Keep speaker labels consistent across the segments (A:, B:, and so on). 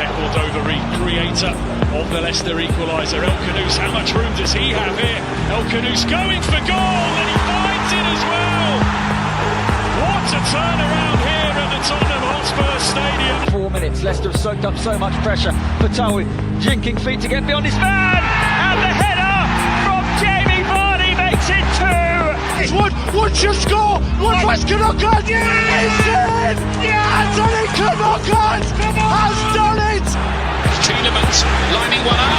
A: their Cordova creator of the Leicester equaliser. El Khanous, how much room does he have here? El Khanous going for goal, and he finds it as well. What a turnaround here at the Tottenham Hotspur Stadium.
B: 4 minutes, Leicester have soaked up so much pressure. Fatawi jinking feet to get beyond his man, and the header from Jamie Vardy makes it 2.
C: Wood should score. Wood Knockout. Yes! Yes! Anthony Knockout has done it.
D: Tielemans lining one up.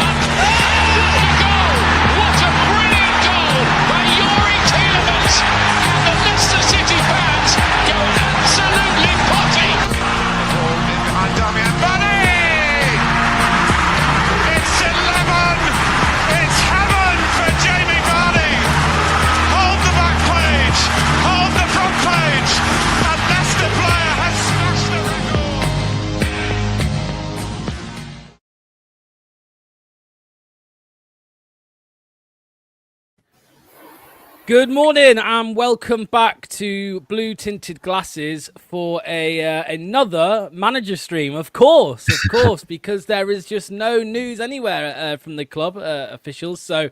D: What a goal! What a brilliant goal by Youri Tielemans! And the Leicester City fans go absolutely potty.
C: In behind Damian Vardy. It's 11. It's heaven for Jamie Vardy. Hold the back page. Hold the front page. A Leicester player has smashed the record.
E: Good morning and welcome back to Blue Tinted Glasses for another manager stream. Of course, because there is just no news anywhere from the club officials. So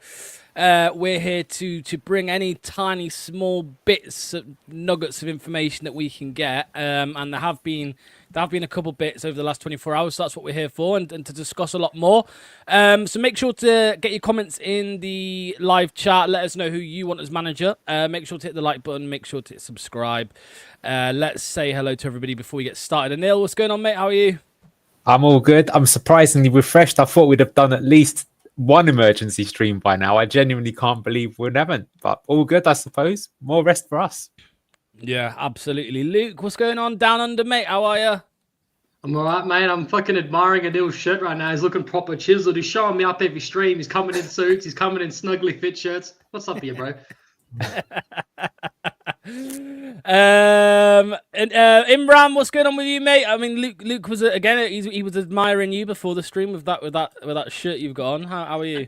E: we're here to bring any tiny small bits, nuggets of information that we can get. And there have been a couple bits over the last 24 hours. So that's what we're here for, and to discuss a lot more. So make sure to get your comments in the live chat. Let us know who you want as manager. Make sure to hit the like button. Make sure to hit subscribe. Let's say hello to everybody before we get started. Anil, what's going on, mate? How are you?
F: I'm all good. I'm surprisingly refreshed. I thought we'd have done at least one emergency stream by now. I genuinely can't believe we haven't. But all good, I suppose. More rest for us.
E: Yeah, absolutely. Luke, what's going on down under, mate? How are you?
G: I'm alright, mate. I'm fucking admiring Adil's shirt right now. He's looking proper chiseled. He's showing me up every stream. He's coming in suits. He's coming in snugly fit shirts. What's up here, bro?
E: Imran, what's going on with you, mate? I mean, Luke was again. He was admiring you before the stream with that shirt you've got on. How are you?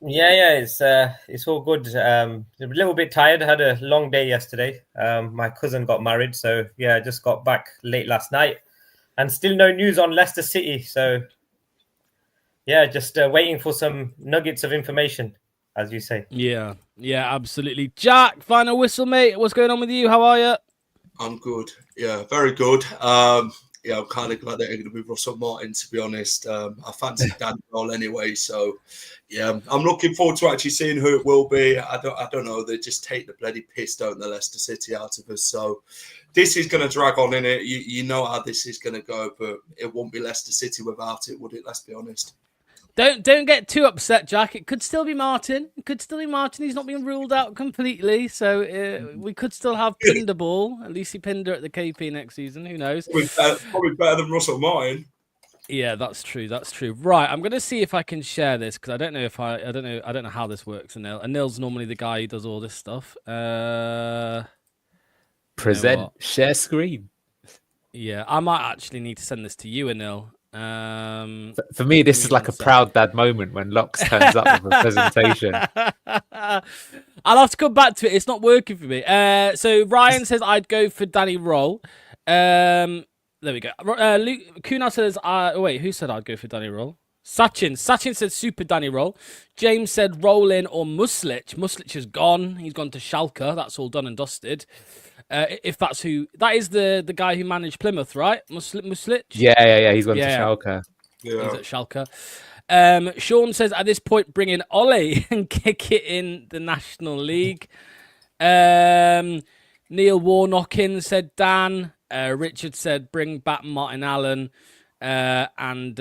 H: Yeah, it's all good. A little bit tired. I had a long day yesterday. My cousin got married, so yeah, I just got back late last night, and still no news on Leicester City. So yeah, just waiting for some nuggets of information, as you say.
E: Yeah, absolutely. Jack, final whistle, mate. What's going on with you? How are you?
I: I'm good. Yeah, very good. Yeah, I'm kind of glad that they're going to move Russell Martin, to be honest. I fancy Dan Rohl anyway, so yeah, I'm looking forward to actually seeing who it will be. I don't know. They just take the bloody piss, don't they, Leicester City out of us. So this is going to drag on, innit? You know how this is going to go, but it won't be Leicester City without it, would it? Let's be honest.
E: Don't get too upset, Jack. It could still be Martin. He's not being ruled out completely, so we could still have Pinder ball. At least he Pinder at the KP next season. Who knows?
I: Probably better than Russell Martin.
E: Yeah, that's true. Right, I'm gonna see if I can share this because I don't know how this works. Anil's normally the guy who does all this stuff.
F: Present, share screen.
E: Yeah, I might actually need to send this to you, Anil.
F: For me, this is like a proud dad moment when Locks turns up with a presentation.
E: I'll have to come back to it. It's not working for me. So Ryan says I'd go for Danny Rohl. There we go. Kuna says, wait, who said I'd go for Danny Rohl? Sachin said super Danny Rohl. James said Roll-in or Muslic. Muslic is gone. He's gone to Schalke. That's all done and dusted. If that's who that is, the guy who managed Plymouth, right? Muslic.
F: Yeah. He's gone to Schalke.
I: Yeah.
E: He's at Schalke. Sean says at this point, bring in Ollie and kick it in the National League. Neil Warnockin said Dan. Richard said bring back Martin Allen. And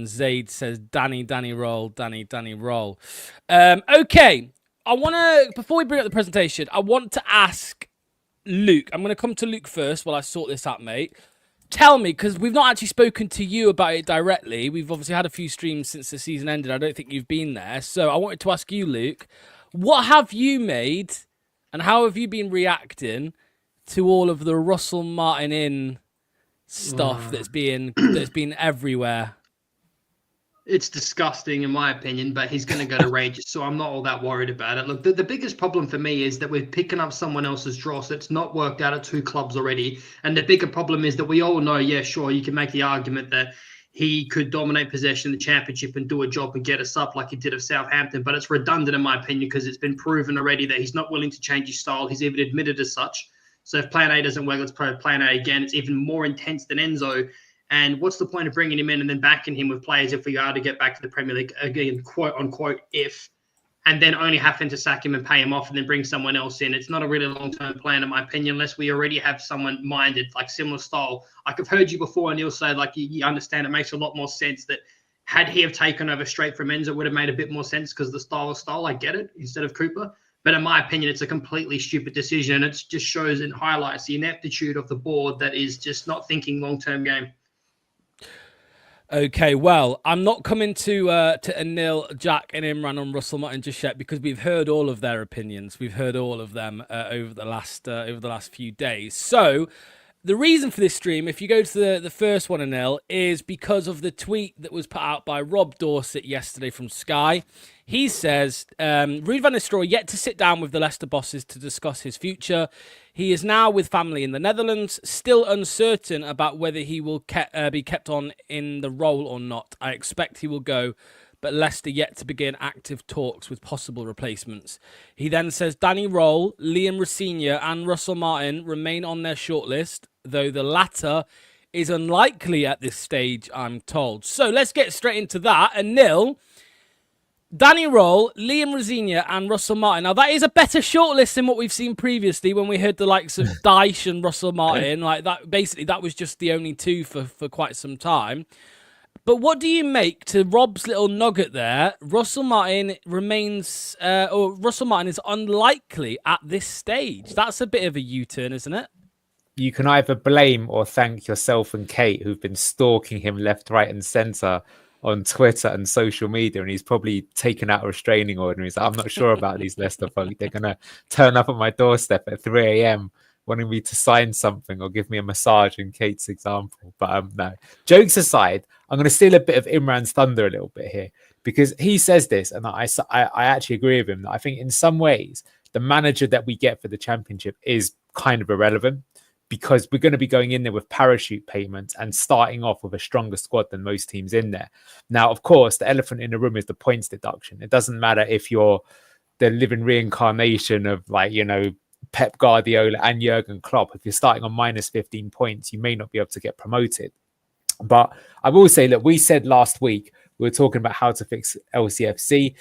E: Zaid says Danny Rohl. Okay, I want to before we bring up the presentation, I want to ask Luke. I'm going to come to Luke first while I sort this out, mate. Tell me, because we've not actually spoken to you about it directly. We've obviously had a few streams since the season ended. I don't think you've been there. So I wanted to ask you, Luke, what have you made and how have you been reacting to all of the Russell Martin in stuff that's been everywhere?
G: It's disgusting in my opinion, but he's going to go to Rangers, so I'm not all that worried about it. Look, the biggest problem for me is that we're picking up someone else's dross. It's not worked out at two clubs already. And the bigger problem is that we all know, yeah, sure, you can make the argument that he could dominate possession in the championship and do a job and get us up like he did of Southampton. But it's redundant in my opinion because it's been proven already that he's not willing to change his style. He's even admitted as such. So if plan A doesn't work, let's play plan A again. It's even more intense than Enzo. And what's the point of bringing him in and then backing him with players if we are to get back to the Premier League again, quote unquote, if, and then only having to sack him and pay him off and then bring someone else in? It's not a really long-term plan, in my opinion, unless we already have someone minded, like similar style. Like I've heard you before, Neil, say like you understand it makes a lot more sense that had he have taken over straight from Enzo, it would have made a bit more sense because the style, I get it, instead of Cooper. But in my opinion, it's a completely stupid decision. It just shows and highlights the ineptitude of the board that is just not thinking long-term game.
E: Okay, well, I'm not coming to Anil, Jack, and Imran on Russell Martin just yet because we've heard all of their opinions. We've heard all of them over the last few days. So the reason for this stream, if you go to the first one, Anil, is because of the tweet that was put out by Rob Dorset yesterday from Sky. He says, Ruud van Nistelrooy yet to sit down with the Leicester bosses to discuss his future. He is now with family in the Netherlands, still uncertain about whether he will be kept on in the role or not. I expect he will go, but Leicester yet to begin active talks with possible replacements. He then says Danny Rohl, Liam Rosenior and Russell Martin remain on their shortlist, though the latter is unlikely at this stage, I'm told. So let's get straight into that. And Nil, Danny Rohl, Liam Rosenior and Russell Martin. Now, that is a better shortlist than what we've seen previously when we heard the likes of Dyche and Russell Martin. Like that, basically, that was just the only two for quite some time. But what do you make to Rob's little nugget there? Russell Martin remains, or Russell Martin is unlikely at this stage. That's a bit of a U-turn, isn't it?
F: You can either blame or thank yourself and Kate, who've been stalking him left, right, and centre on Twitter and social media, and he's probably taken out a restraining order. He's like, I'm not sure about these Leicester folk. They're going to turn up at my doorstep at 3 a.m. wanting me to sign something or give me a massage in Kate's example. But no, jokes aside, I'm going to steal a bit of Imran's thunder a little bit here because he says this, and I actually agree with him, that I think in some ways the manager that we get for the Championship is kind of irrelevant, because we're going to be going in there with parachute payments and starting off with a stronger squad than most teams in there. Now, of course, the elephant in the room is the points deduction. It doesn't matter if you're the living reincarnation of, like, you know, Pep Guardiola and Jurgen Klopp. If you're starting on minus 15 points, you may not be able to get promoted. But I will say that we said last week, we were talking about how to fix LCFC.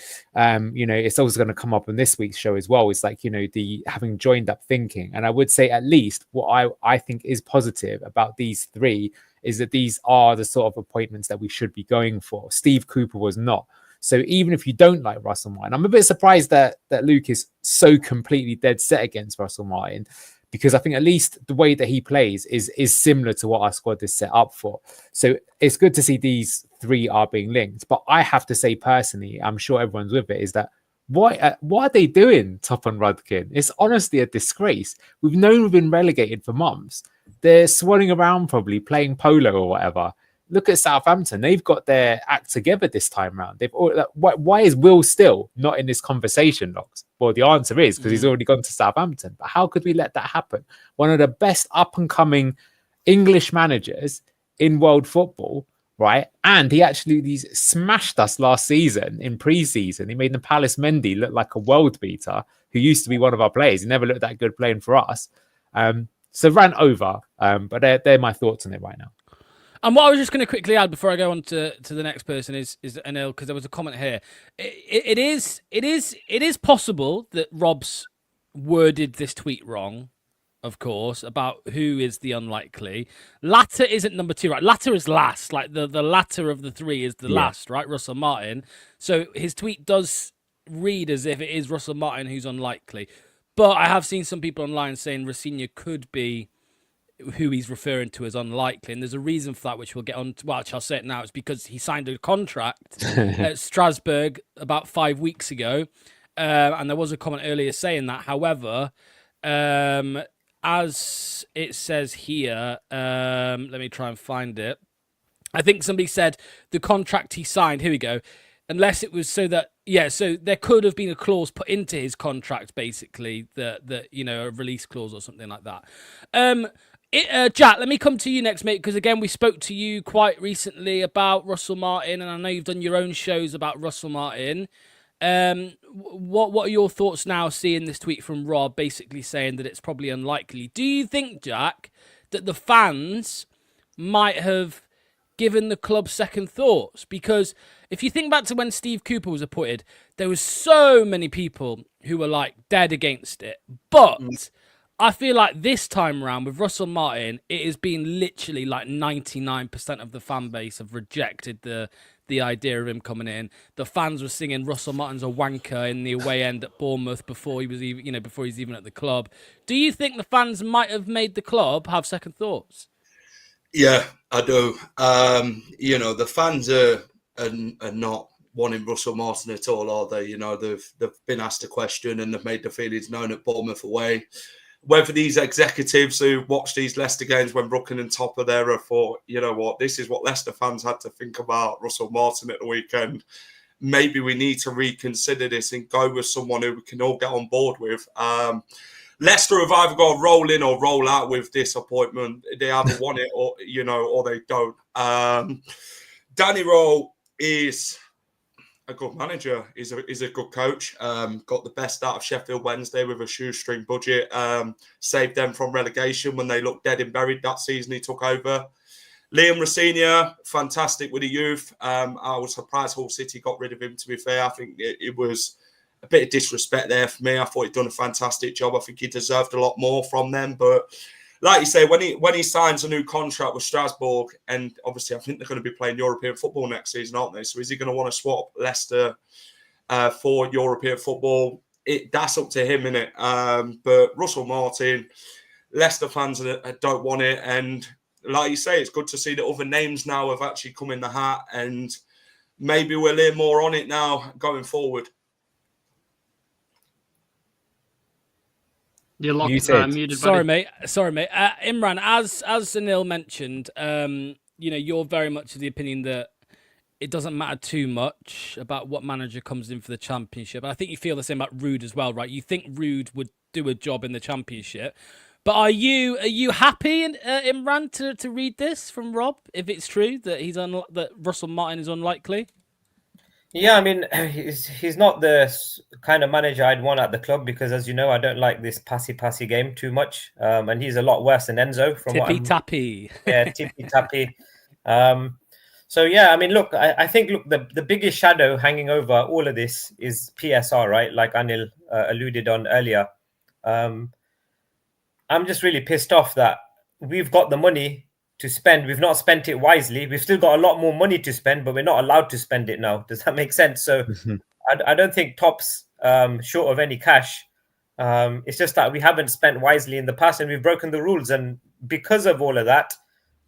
F: You know, it's also going to come up on this week's show as well. It's like, you know, the having joined up thinking. And I would say at least what I think is positive about these three is that these are the sort of appointments that we should be going for. Steve Cooper was not. So even if you don't like Russell Martin, I'm a bit surprised that Luke is so completely dead set against Russell Martin, because I think at least the way that he plays is similar to what our squad is set up for. So it's good to see these three are being linked. But I have to say personally, I'm sure everyone's with it, is that what are they doing, Top and Rudkin? It's honestly a disgrace. We've known we've been relegated for months. They're swanning around probably playing polo or whatever. Look at Southampton. They've got their act together this time round. Why is Will still not in this conversation, Locks? Well, the answer is because he's already gone to Southampton. But how could we let that happen? One of the best up-and-coming English managers in world football, right? And he smashed us last season in pre-season. He made the Palace Mendy look like a world beater who used to be one of our players. He never looked that good playing for us. So ran over. But they're my thoughts on it right now.
E: And what I was just going to quickly add before I go on to the next person is Anil, because there was a comment here. It is possible that Rob's worded this tweet wrong, of course, about who is the unlikely. Latter isn't number two, right? Latter is last. Like the latter of the three is the last, right? Russell Martin. So his tweet does read as if it is Russell Martin who's unlikely. But I have seen some people online saying Rosenior could be who he's referring to as unlikely, and there's a reason for that, which we'll get on to. Well, I'll say it now. It's because he signed a contract at Strasbourg about 5 weeks ago, and there was a comment earlier saying that. However, as it says here, let me try and find it. I think somebody said the contract he signed, here we go, unless it was so that, so there could have been a clause put into his contract, basically, that you know, a release clause or something like that. Jack, let me come to you next, mate, because again, we spoke to you quite recently about Russell Martin, and I know you've done your own shows about Russell Martin. What are your thoughts now seeing this tweet from Rob basically saying that it's probably unlikely? Do you think, Jack, that the fans might have given the club second thoughts? Because if you think back to when Steve Cooper was appointed, there was so many people who were like dead against it. But I feel like this time around with Russell Martin, it has been literally like 99% of the fan base have rejected the idea of him coming in. The fans were singing Russell Martin's a wanker in the away end at Bournemouth before he was even, before he's even at the club. Do you think the fans might have made the club have second thoughts?
I: Yeah, I do. The fans are not wanting Russell Martin at all, are they? They've been asked a question and they've made their feelings known at Bournemouth away. Whether these executives who watch these Leicester games when Brooklyn and Top are there thought, you know what, this is what Leicester fans had to think about Russell Martin at the weekend. Maybe we need to reconsider this and go with someone who we can all get on board with. Leicester have either got to roll in or roll out with this appointment. They either want it or they don't. Danny Rohl is a good manager. He's a good coach. Got the best out of Sheffield Wednesday with a shoestring budget. Saved them from relegation when they looked dead and buried that season he took over. Liam Rosenior, fantastic with the youth. I was surprised Hull City got rid of him, to be fair. I think it was a bit of disrespect there for me. I thought he'd done a fantastic job. I think he deserved a lot more from them. But like you say, when he signs a new contract with Strasbourg, and obviously I think they're going to be playing European football next season, aren't they? So is he going to want to swap Leicester for European football? That's up to him, innit? But Russell Martin, Leicester fans don't want it. And like you say, it's good to see that other names now have actually come in the hat, and maybe we'll hear more on it now going forward.
G: You're locked, muted.
E: Sorry, mate. Imran, as Anil mentioned, you're very much of the opinion that it doesn't matter too much about what manager comes in for the Championship. I think you feel the same about Ruud as well, right? You think Ruud would do a job in the Championship. But are you happy, Imran, to read this from Rob, if it's true that that Russell Martin is unlikely?
H: Yeah, I mean, he's not the kind of manager I'd want at the club because, as you know, I don't like this passy game too much. And he's a lot worse than Enzo.
E: Tippy-tappy.
H: Yeah, tippy-tappy. So, yeah, I mean, look, I think, the biggest shadow hanging over all of this is PSR, right? Like Anil alluded on earlier. I'm just really pissed off that we've got the money to spend. We've not spent it wisely. We've still got a lot more money to spend, but we're not allowed to spend it now. Does that make sense? So I don't think Top's short of any cash. It's just that we haven't spent wisely in the past and we've broken the rules. And because of all of that,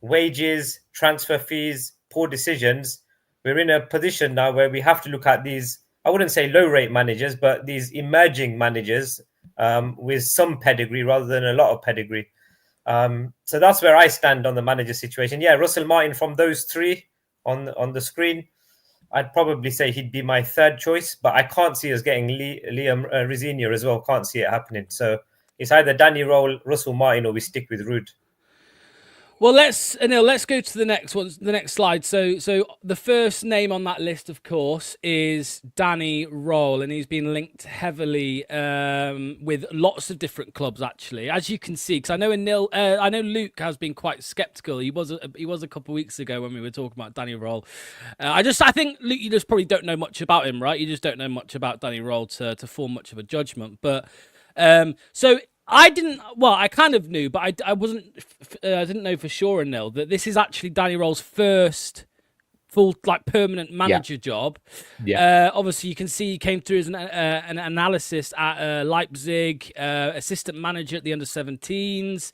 H: wages, transfer fees, poor decisions, we're in a position now where we have to look at these, I wouldn't say low rate managers, but these emerging managers with some pedigree rather than a lot of pedigree. So that's where I stand on the manager situation. Yeah, Russell Martin from those three on the screen, I'd probably say he'd be my third choice, but I can't see us getting Liam Rosenior as well. Can't see it happening. So it's either Danny Rohl, Russell Martin, or we stick with Ruud.
E: Well, let's go to the next slide. So the first name on that list, of course, is Danny Rohl, and he's been linked heavily with lots of different clubs, actually, as you can see. Because I know Luke has been quite sceptical. He was a couple of weeks ago when we were talking about Danny Rohl. I think Luke, you just probably don't know much about him, right? You just don't know much about Danny Rohl to form much of a judgment. But so. I kind of knew, but I didn't know for sure, Anil, that this is actually Danny Rohl's first full, permanent manager job. Yeah. Obviously, you can see he came through as an analyst at Leipzig, assistant manager at the under-17s,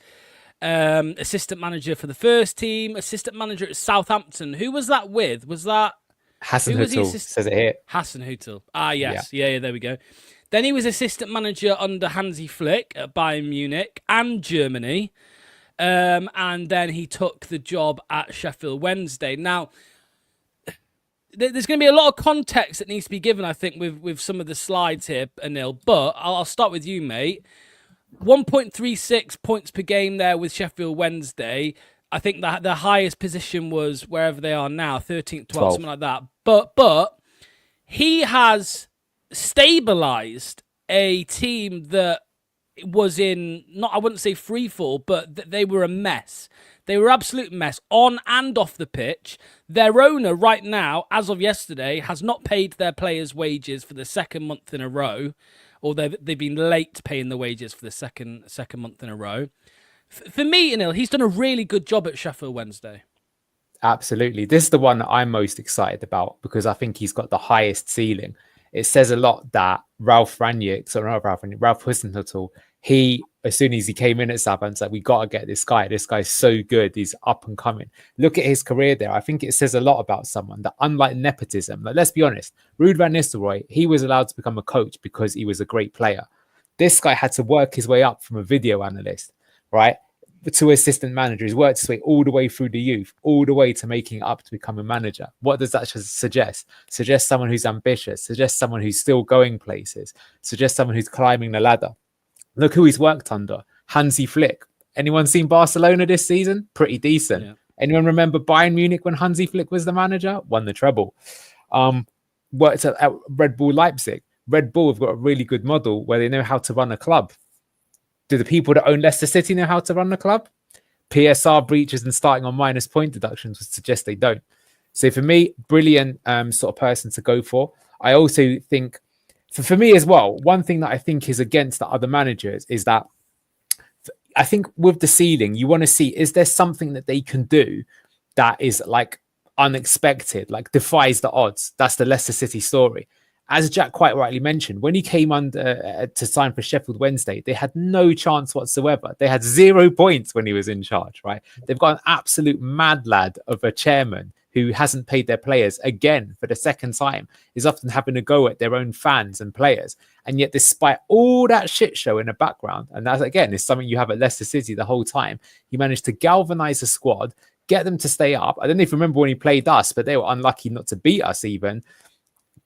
E: assistant manager for the first team, assistant manager at Southampton. Who was that with? Was that
F: Hasenhüttl? Says it here.
E: Hasenhüttl. Ah, yes. Yeah, there we go. Then he was assistant manager under Hansi Flick at Bayern Munich and Germany. And then he took the job at Sheffield Wednesday. Now, there's going to be a lot of context that needs to be given, I think, with some of the slides here, Anil. But I'll start with you, mate. 1.36 points per game there with Sheffield Wednesday. I think that the highest position was wherever they are now, 13th, 12th, something like that. But he has stabilised a team that was in, not, I wouldn't say free fall, but they were a mess. They were absolute mess on and off the pitch. Their owner right now, as of yesterday, has not paid their players' wages for the second month in a row, or they've been late paying the wages for the second month in a row. For me, Anil, he's done a really good job at Sheffield Wednesday.
F: Absolutely. This is the one that I'm most excited about because I think he's got the highest ceiling. It says a lot that Ralph Hussenhuttl, he, as soon as he came in at Southampton, said, we got to get this guy. This guy's so good. He's up and coming. Look at his career there. I think it says a lot about someone that, unlike nepotism, like, let's be honest, Ruud van Nistelrooy, he was allowed to become a coach because he was a great player. This guy had to work his way up from a video analyst, right, to assistant manager. He's worked his way all the way through the youth, all the way to making it up to become a manager. What does that suggest? Suggest someone who's ambitious, suggest someone who's still going places, suggest someone who's climbing the ladder. Look who he's worked under. Hansi Flick. Anyone seen Barcelona this season? Pretty decent. Yeah. Anyone remember Bayern Munich when Hansi Flick was the manager? Won the treble. Worked at Red Bull Leipzig. Red Bull have got a really good model where they know how to run a club. Do the people that own Leicester City know how to run the club? PSR breaches and starting on minus point deductions would suggest they don't. So for me, brilliant sort of person to go for. I also think, for me as well, one thing that I think is against the other managers is that I think with the ceiling, you want to see, is there something that they can do that is like unexpected, like defies the odds? That's the Leicester City story. As Jack quite rightly mentioned, when he came under to sign for Sheffield Wednesday, they had no chance whatsoever. They had 0 points when he was in charge, right? They've got an absolute mad lad of a chairman who hasn't paid their players again for the second time, is often having a go at their own fans and players. And yet, despite all that shit show in the background, and that, again, is something you have at Leicester City the whole time, he managed to galvanize the squad, get them to stay up. I don't know if you remember when he played us, but they were unlucky not to beat us even.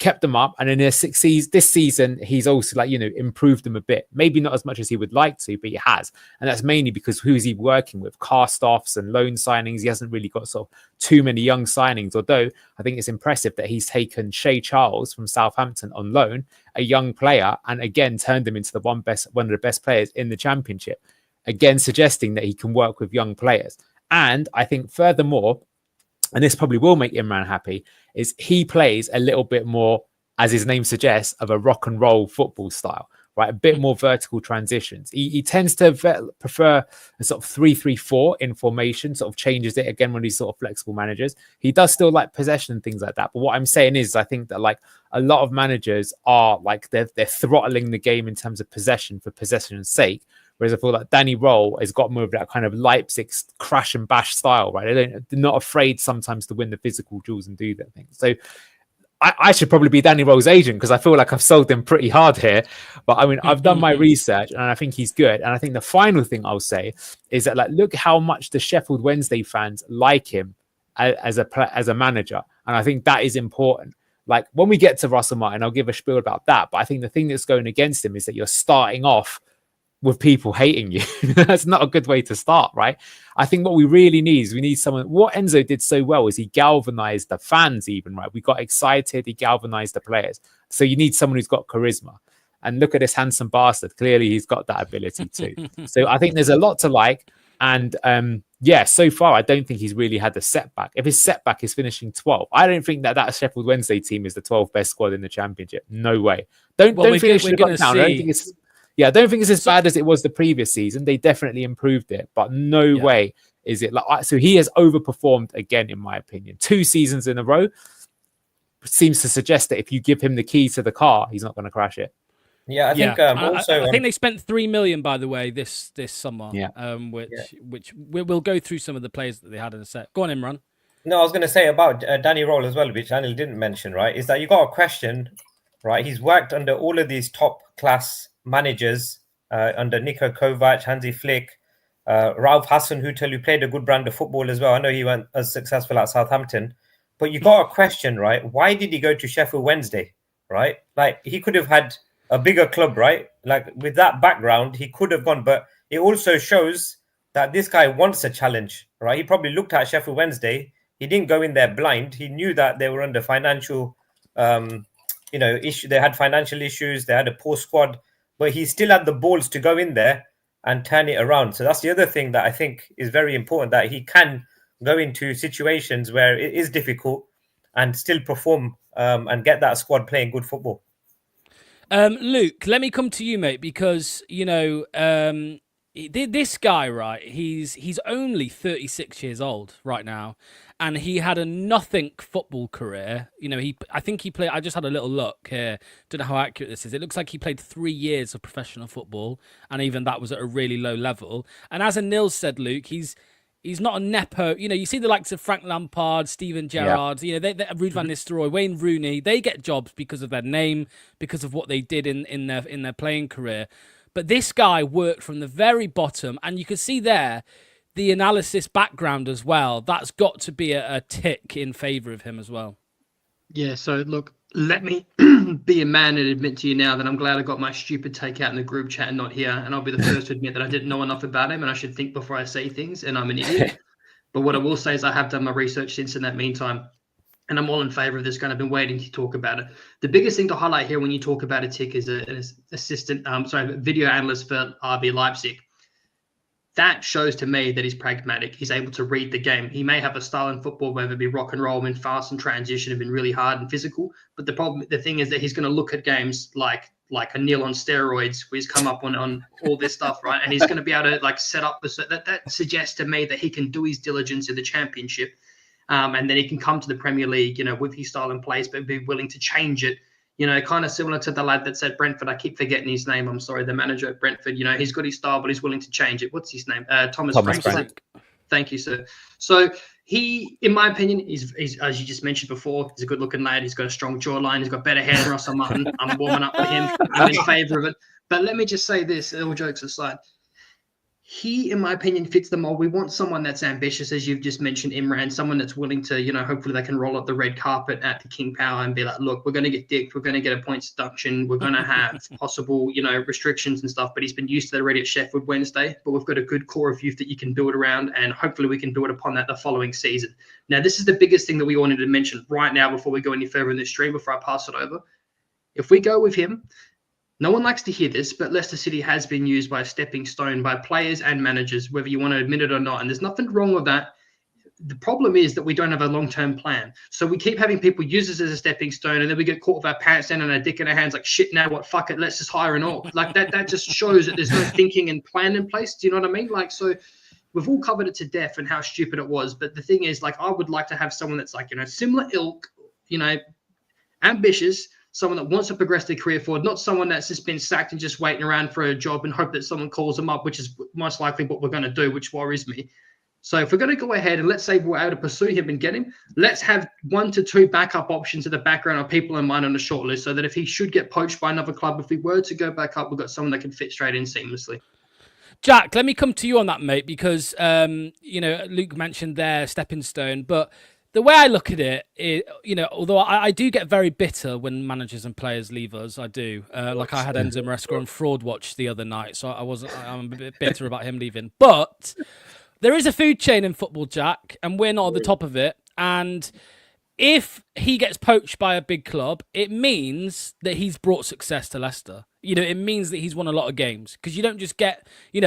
F: Kept them up, and in this season he's also improved them a bit, maybe not as much as he would like to, but he has, and that's mainly because who's he working with? Cast-offs and loan signings. He hasn't really got sort of too many young signings, although I think it's impressive that he's taken Shea Charles from Southampton on loan, a young player, and again turned him into one of the best players in the Championship, again suggesting that he can work with young players. And I think furthermore, and this probably will make Imran happy, is he plays a little bit more, as his name suggests, of a rock and roll football style, right? A bit more vertical transitions. He tends to prefer a sort of 3-3-4 in formation, sort of changes it again when he's sort of flexible managers. He does still like possession and things like that. But what I'm saying is, I think that like a lot of managers are like they're throttling the game in terms of possession for possession's sake. Whereas I feel like Danny Rohl has got more of that kind of Leipzig crash and bash style, right? They're not afraid sometimes to win the physical duels and do that thing. So I should probably be Danny Rohl's agent because I feel like I've sold him pretty hard here. But I mean, I've done my research and I think he's good. And I think the final thing I'll say is that like, look how much the Sheffield Wednesday fans like him as a manager. And I think that is important. Like when we get to Russell Martin, I'll give a spiel about that. But I think the thing that's going against him is that you're starting off with people hating you. That's not a good way to start, right? I think what we really need is we need someone. What Enzo did so well is he galvanized the fans even, right? We got excited, he galvanized the players. So you need someone who's got charisma. And look at this handsome bastard. Clearly he's got that ability too. So I think there's a lot to like. And so far I don't think he's really had a setback. If his setback is finishing 12th, I don't think that Sheffield Wednesday team is the 12th best squad in the Championship. No way. Don't think it should have gone down. I don't think it's as bad as it was the previous season. They definitely improved it, but no way is it like. So he has overperformed again, in my opinion. 2 seasons in a row seems to suggest that if you give him the key to the car, he's not going to crash it.
H: Yeah, I think
E: I think they spent 3 million, by the way, this summer. Which we'll go through some of the players that they had in a set. Go on, Imran.
H: No, I was going to say about Danny Rohl as well, which Anil didn't mention. Right, is that you got a question? Right, he's worked under all of these top class managers under Niko Kovac, Hansi Flick, Ralph Hasenhuttl, who played a good brand of football as well. I know he went as successful at Southampton, but you got a question, right? Why did he go to Sheffield Wednesday, right? Like he could have had a bigger club, right? Like with that background, he could have gone, but it also shows that this guy wants a challenge, right? He probably looked at Sheffield Wednesday. He didn't go in there blind. He knew that they were under financial, issue. They had financial issues. They had a poor squad, but he still had the balls to go in there and turn it around. So that's the other thing that I think is very important, that he can go into situations where it is difficult and still perform and get that squad playing good football.
E: Luke, let me come to you, mate, because this guy, right? He's only 36 years old right now, and he had a nothing football career. I think he played. I just had a little look here. Don't know how accurate this is. It looks like he played 3 years of professional football, and even that was at a really low level. And as Nils said, Luke, he's not a nepo. You see the likes of Frank Lampard, Steven Gerrard, they Ruud van Nistelrooy, Wayne Rooney. They get jobs because of their name, because of what they did in their playing career. But this guy worked from the very bottom, and you can see there the analysis background as well. That's got to be a tick in favour of him as well.
G: Yeah, so look, let me be a man and admit to you now that I'm glad I got my stupid take out in the group chat and not here. And I'll be the first to admit that I didn't know enough about him and I should think before I say things, and I'm an idiot. But what I will say is I have done my research since in that meantime, and I'm all in favour of this guy. I've been waiting to talk about it. The biggest thing to highlight here when you talk about a tick is an video analyst for RB Leipzig. That shows to me that he's pragmatic. He's able to read the game. He may have a style in football, whether it be rock and roll and fast and transition, have been really hard and physical. But the thing is that he's going to look at games like a Neil on steroids, where he's come up on all this stuff, right? And he's going to be able to set up that suggests to me that he can do his diligence in the Championship, and then he can come to the Premier League, with his style in place, but be willing to change it. Kind of similar to the lad that's at Brentford. I keep forgetting his name. I'm sorry, the manager at Brentford. He's got his style, but he's willing to change it. What's his name? Thomas Frank. Thank you, sir. So he, in my opinion, is as you just mentioned before, he's a good-looking lad. He's got a strong jawline. He's got better hair than Russell Martin. I'm warming up with him. I'm in favour of it. But let me just say this, all jokes aside. He, in my opinion, fits the mold. We want someone that's ambitious, as you've just mentioned, Imran, someone that's willing to, hopefully they can roll up the red carpet at the King Power and be like, look, we're going to get dicked. We're going to get a points deduction. We're going to have possible, restrictions and stuff. But he's been used to that already at Sheffield Wednesday. But we've got a good core of youth that you can build around, and hopefully we can build upon that the following season. Now, this is the biggest thing that we wanted to mention right now before we go any further in this stream, before I pass it over. If we go with him, no one likes to hear this, but Leicester City has been used by a stepping stone by players and managers, whether you want to admit it or not. And there's nothing wrong with that. The problem is that we don't have a long-term plan. So we keep having people use this as a stepping stone, and then we get caught with our pants down and our dick in our hands like, shit, now what? Fuck it, let's just hire an orc. Like that just shows that there's no thinking and plan in place. Do you know what I mean? So we've all covered it to death and how stupid it was. But the thing is, I would like to have someone that's similar ilk, ambitious, someone that wants to progress their career forward, not someone that's just been sacked and just waiting around for a job and hope that someone calls them up, which is most likely what we're going to do, which worries me. So if we're going to go ahead and let's say we're able to pursue him and get him, let's have 1 to 2 backup options in the background or people in mind on the shortlist, so that if he should get poached by another club, if he were to go back up, we've got someone that can fit straight in seamlessly.
E: Jack, let me come to you on that, mate, because, Luke mentioned their stepping stone, but the way I look at it, although I do get very bitter when managers and players leave us, I do. I had Enzo Maresca on Fraud Watch the other night, so I'm a bit bitter about him leaving. But there is a food chain in football, Jack, and we're not at the top of it. And if he gets poached by a big club, it means that he's brought success to Leicester. It means that he's won a lot of games, because you don't just get, he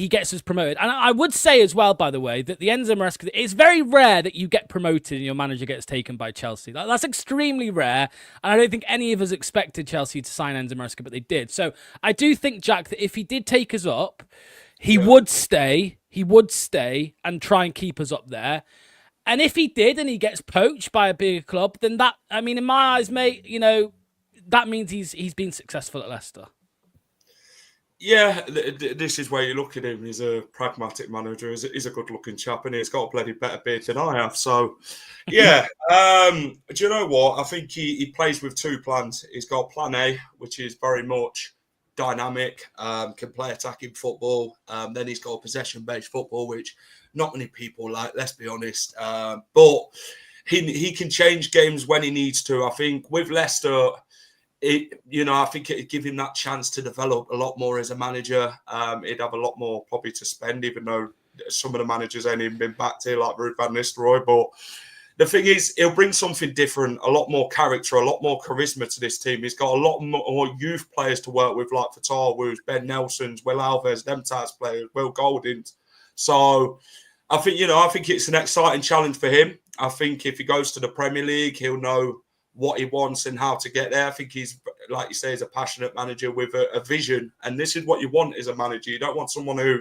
E: gets us promoted. And I would say as well, by the way, that the Enzo Maresca, it's very rare that you get promoted and your manager gets taken by Chelsea. That's extremely rare. And I don't think any of us expected Chelsea to sign Enzo Maresca, but they did. So I do think, Jack, that if he did take us up, he would stay and try and keep us up there. And if he did and he gets poached by a bigger club, then that, in my eyes, mate, that means he's been successful at Leicester.
I: Yeah, this is where you look at him. He's a pragmatic manager. He's a good-looking chap, and he's got a bloody better beard than I have. So, yeah. Do you know what? I think he plays with 2 plans. He's got plan A, which is very much dynamic, can play attacking football. Then he's got possession-based football, which not many people like, let's be honest. But he can change games when he needs to. I think with Leicester, I think it'd give him that chance to develop a lot more as a manager. He'd have a lot more probably to spend, even though some of the managers ain't even been backed here, like Ruud van Nistelrooy. But the thing is, he'll bring something different, a lot more character, a lot more charisma to this team. He's got a lot more youth players to work with, like Fatawu, Ben Nelson's, Will Alves, them types of players, Will Golding. So I think it's an exciting challenge for him. I think if he goes to the Premier League, he'll know what he wants and how to get there. I think he's, like you say, he's a passionate manager with a vision. And this is what you want as a manager. You don't want someone who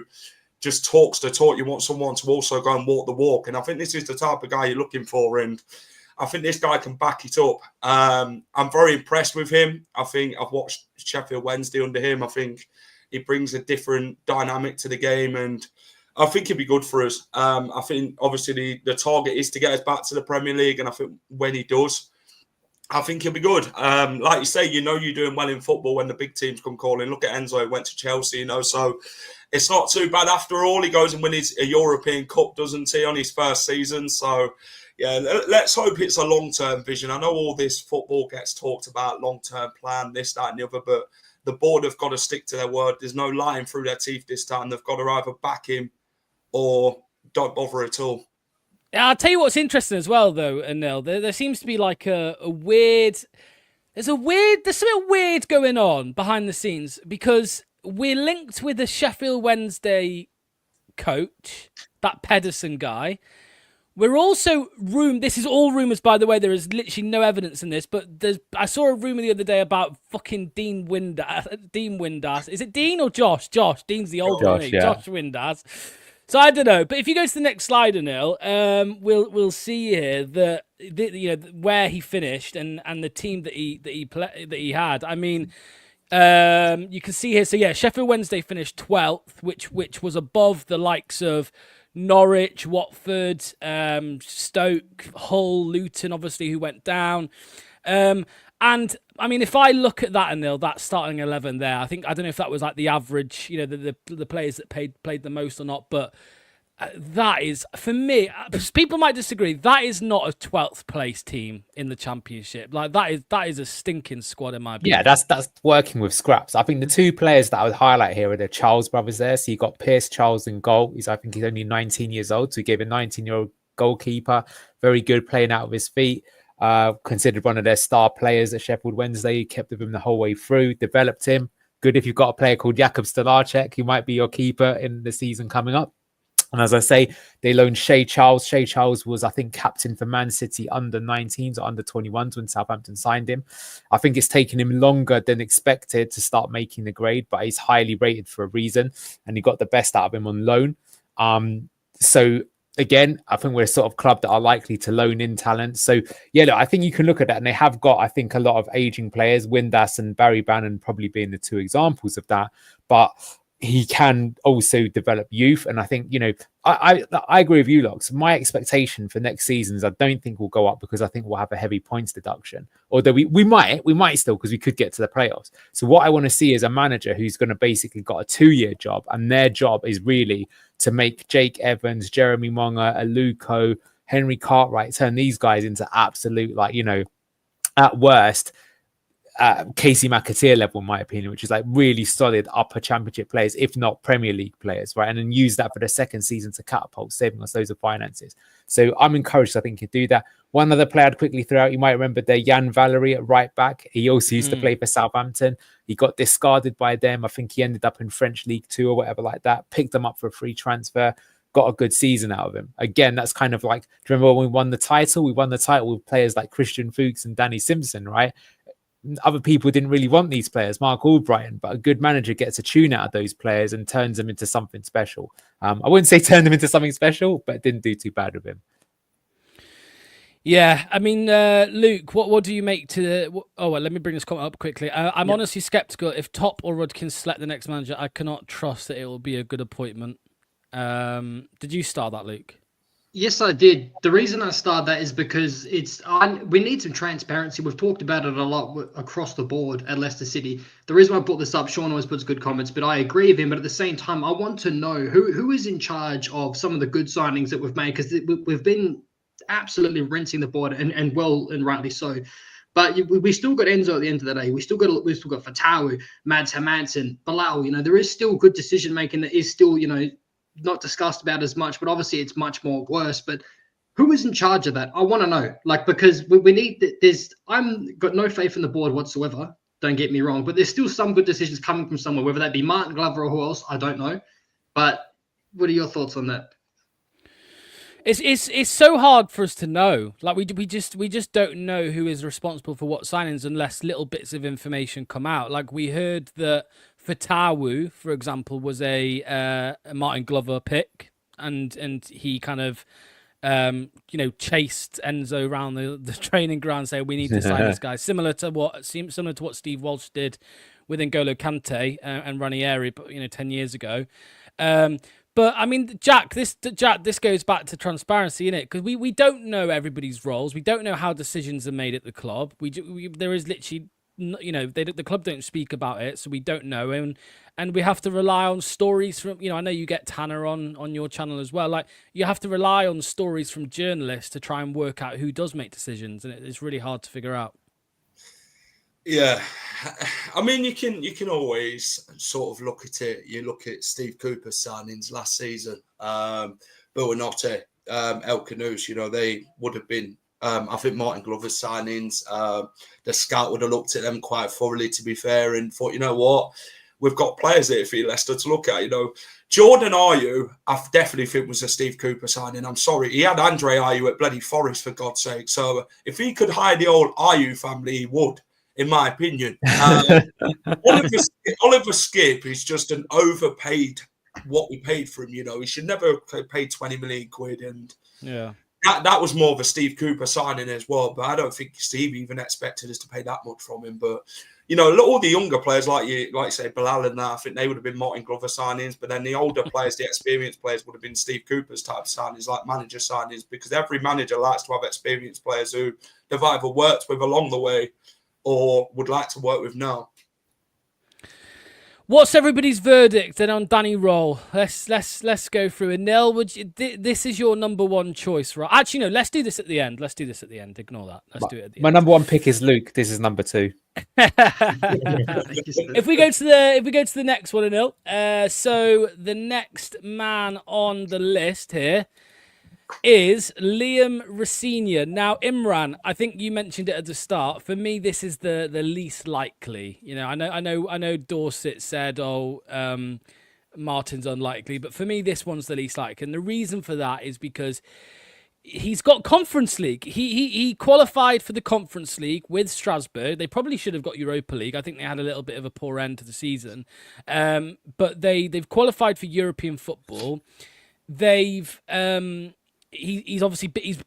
I: just talks the talk. You want someone to also go and walk the walk. And I think this is the type of guy you're looking for. And I think this guy can back it up. I'm very impressed with him. I think I've watched Sheffield Wednesday under him. I think he brings a different dynamic to the game. And I think he'd be good for us. I think, obviously, the target is to get us back to the Premier League. And I think when he does, I think he'll be good. Like you say, you're doing well in football when the big teams come calling. Look at Enzo, he went to Chelsea, so it's not too bad after all. He goes and wins a European Cup, doesn't he, on his first season? So, yeah, let's hope it's a long-term vision. I know all this football gets talked about, long-term plan, this, that and the other, but the board have got to stick to their word. There's no lying through their teeth this time. They've got to either back him or don't bother at all.
E: I'll tell you what's interesting as well, though, Anil. There seems to be like a weird... There's something weird going on behind the scenes because we're linked with the Sheffield Wednesday coach, that Pedersen guy. We're also this is all rumours, by the way. There is literally no evidence in this, but I saw a rumour the other day about fucking Dean Windass. Is it Dean or Josh? Josh. Dean's the older one. Yeah. Josh Windass. So I don't know, but if you go to the next slide, Anil, we'll see here that where he finished and the team that he had. I mean, you can see here. So yeah, Sheffield Wednesday finished 12th, which was above the likes of Norwich, Watford, Stoke, Hull, Luton, obviously, who went down. And I mean, if I look at that, Anil, that starting 11 there, I don't know if that was like the average, the players that played the most or not, but that is, for me, people might disagree, that is not a 12th place team in the Championship. Like that is a stinking squad in my opinion.
F: Yeah, that's working with scraps. I think the two players that I would highlight here are the Charles brothers there. So you got Pierce Charles in goal. I think he's only 19 years old, so he gave a 19-year-old goalkeeper, very good, playing out of his feet. Considered one of their star players at Sheffield Wednesday. He kept with him the whole way through, developed him. Good if you've got a player called Jakub Stolarczyk, who might be your keeper in the season coming up. And as I say, they loaned Shea Charles. Shea Charles was, I think, captain for Man City under 19s or under 21s when Southampton signed him. I think it's taken him longer than expected to start making the grade, but he's highly rated for a reason. And he got the best out of him on loan. So again, I think we're a sort of club that are likely to loan in talent. So, yeah, look, I think you can look at that. And they have got, I think, a lot of aging players, Windass and Barry Bannon probably being the two examples of that. But he can also develop youth. And I think, I agree with you, Locks. My expectation for next season is I don't think we'll go up because I think we'll have a heavy points deduction. Although we might still, because we could get to the playoffs. So what I want to see is a manager who's going to basically got a 2-year job, and their job is really to make Jake Evans, Jeremy Monga, Aluko, Henry Cartwright, turn these guys into absolute, at worst, Casey McAteer level, in my opinion, which is like really solid upper Championship players, if not Premier League players, right? And then use that for the second season to catapult, saving us loads of finances. So I'm encouraged, I think, to do that. One other player I'd quickly throw out, you might remember there, Jan Valery at right back. He also used to play for Southampton. He got discarded by them. I think he ended up in French League 2 or whatever like that. Picked them up for a free transfer. Got a good season out of him. Again, that's kind of like, do you remember when we won the title? We won the title with players like Christian Fuchs and Danny Simpson, right? Other people didn't really want these players, Mark Albrighton, but a good manager gets a tune out of those players and turns them into something special. I wouldn't say turn them into something special, but didn't do too bad with him.
E: Yeah, I mean, Luke, what do you make to... let me bring this comment up quickly. I'm honestly sceptical. If Top or Rudkin select the next manager, I cannot trust that it will be a good appointment. Did you start that, Luke?
G: Yes, I did. The reason I started that is because we need some transparency. We've talked about it a lot across the board at Leicester City. The reason why I brought this up, Sean always puts good comments, but I agree with him. But at the same time, I want to know who is in charge of some of the good signings that we've made, because we've been absolutely rinsing the board and well and rightly so. But we still got Enzo at the end of the day. We still got Fatawu, Mads Hermansen, Bilal. There is still good decision making that is still not discussed about as much. But obviously it's much more worse. But who is in charge of that? I want to know. Because we need. I'm got no faith in the board whatsoever. Don't get me wrong. But there's still some good decisions coming from somewhere. Whether that be Martin Glover or who else, I don't know. But what are your thoughts on that?
E: It's so hard for us to know. Like we just don't know who is responsible for what signings unless little bits of information come out. Like we heard that Fatawu, for example, was a Martin Glover pick, and he kind of chased Enzo around the training ground, saying we need to sign this guy, similar to what Steve Walsh did with N'Golo Kante and Ranieri, 10 years ago. But I mean, Jack, this goes back to transparency, innit? Because we don't know everybody's roles. We don't know how decisions are made at the club. There is literally, the club don't speak about it, so we don't know. And we have to rely on stories from, I know you get Tanner on your channel as well. Like you have to rely on stories from journalists to try and work out who does make decisions, and it's really hard to figure out.
I: Yeah, I mean, you can always sort of look at it. You look at Steve Cooper's signings last season, Buonanotte, El Canoes, they would have been, I think Martin Glover's signings, the scout would have looked at them quite thoroughly, to be fair, and thought, you know what, we've got players here for Leicester to look at. Jordan Ayew, I definitely think was a Steve Cooper signing. I'm sorry, he had Andre Ayew at bloody Forest, for God's sake. So if he could hire the old Ayew family, he would. In my opinion, Oliver Skip is just an overpaid what we paid for him. He should never pay 20 million quid, and that was more of a Steve Cooper signing as well. But I don't think Steve even expected us to pay that much from him. But all the younger players like you say Bilal and that, I think they would have been Martin Glover signings. But then the older players, the experienced players, would have been Steve Cooper's type of signings, like manager signings, because every manager likes to have experienced players who they've either worked with along the way or would like to work with now.
E: What's everybody's verdict then on Danny Rohl? Let's go through it. Nil, this is your number one choice, right? Actually, no. Let's do this at the end. Ignore that. Let's do it at the end.
F: My number one pick is Luke. This is number 2.
E: If we go to the next one, Nil. So the next man on the list here is Liam Rosenior. Now, Imran, I think you mentioned it at the start. For me, this is the least likely. I know Dorset said, Martin's unlikely, but for me, this one's the least likely. And the reason for that is because he's got Conference League. He qualified for the Conference League with Strasbourg. They probably should have got Europa League. I think they had a little bit of a poor end to the season. But they've qualified for European football. He's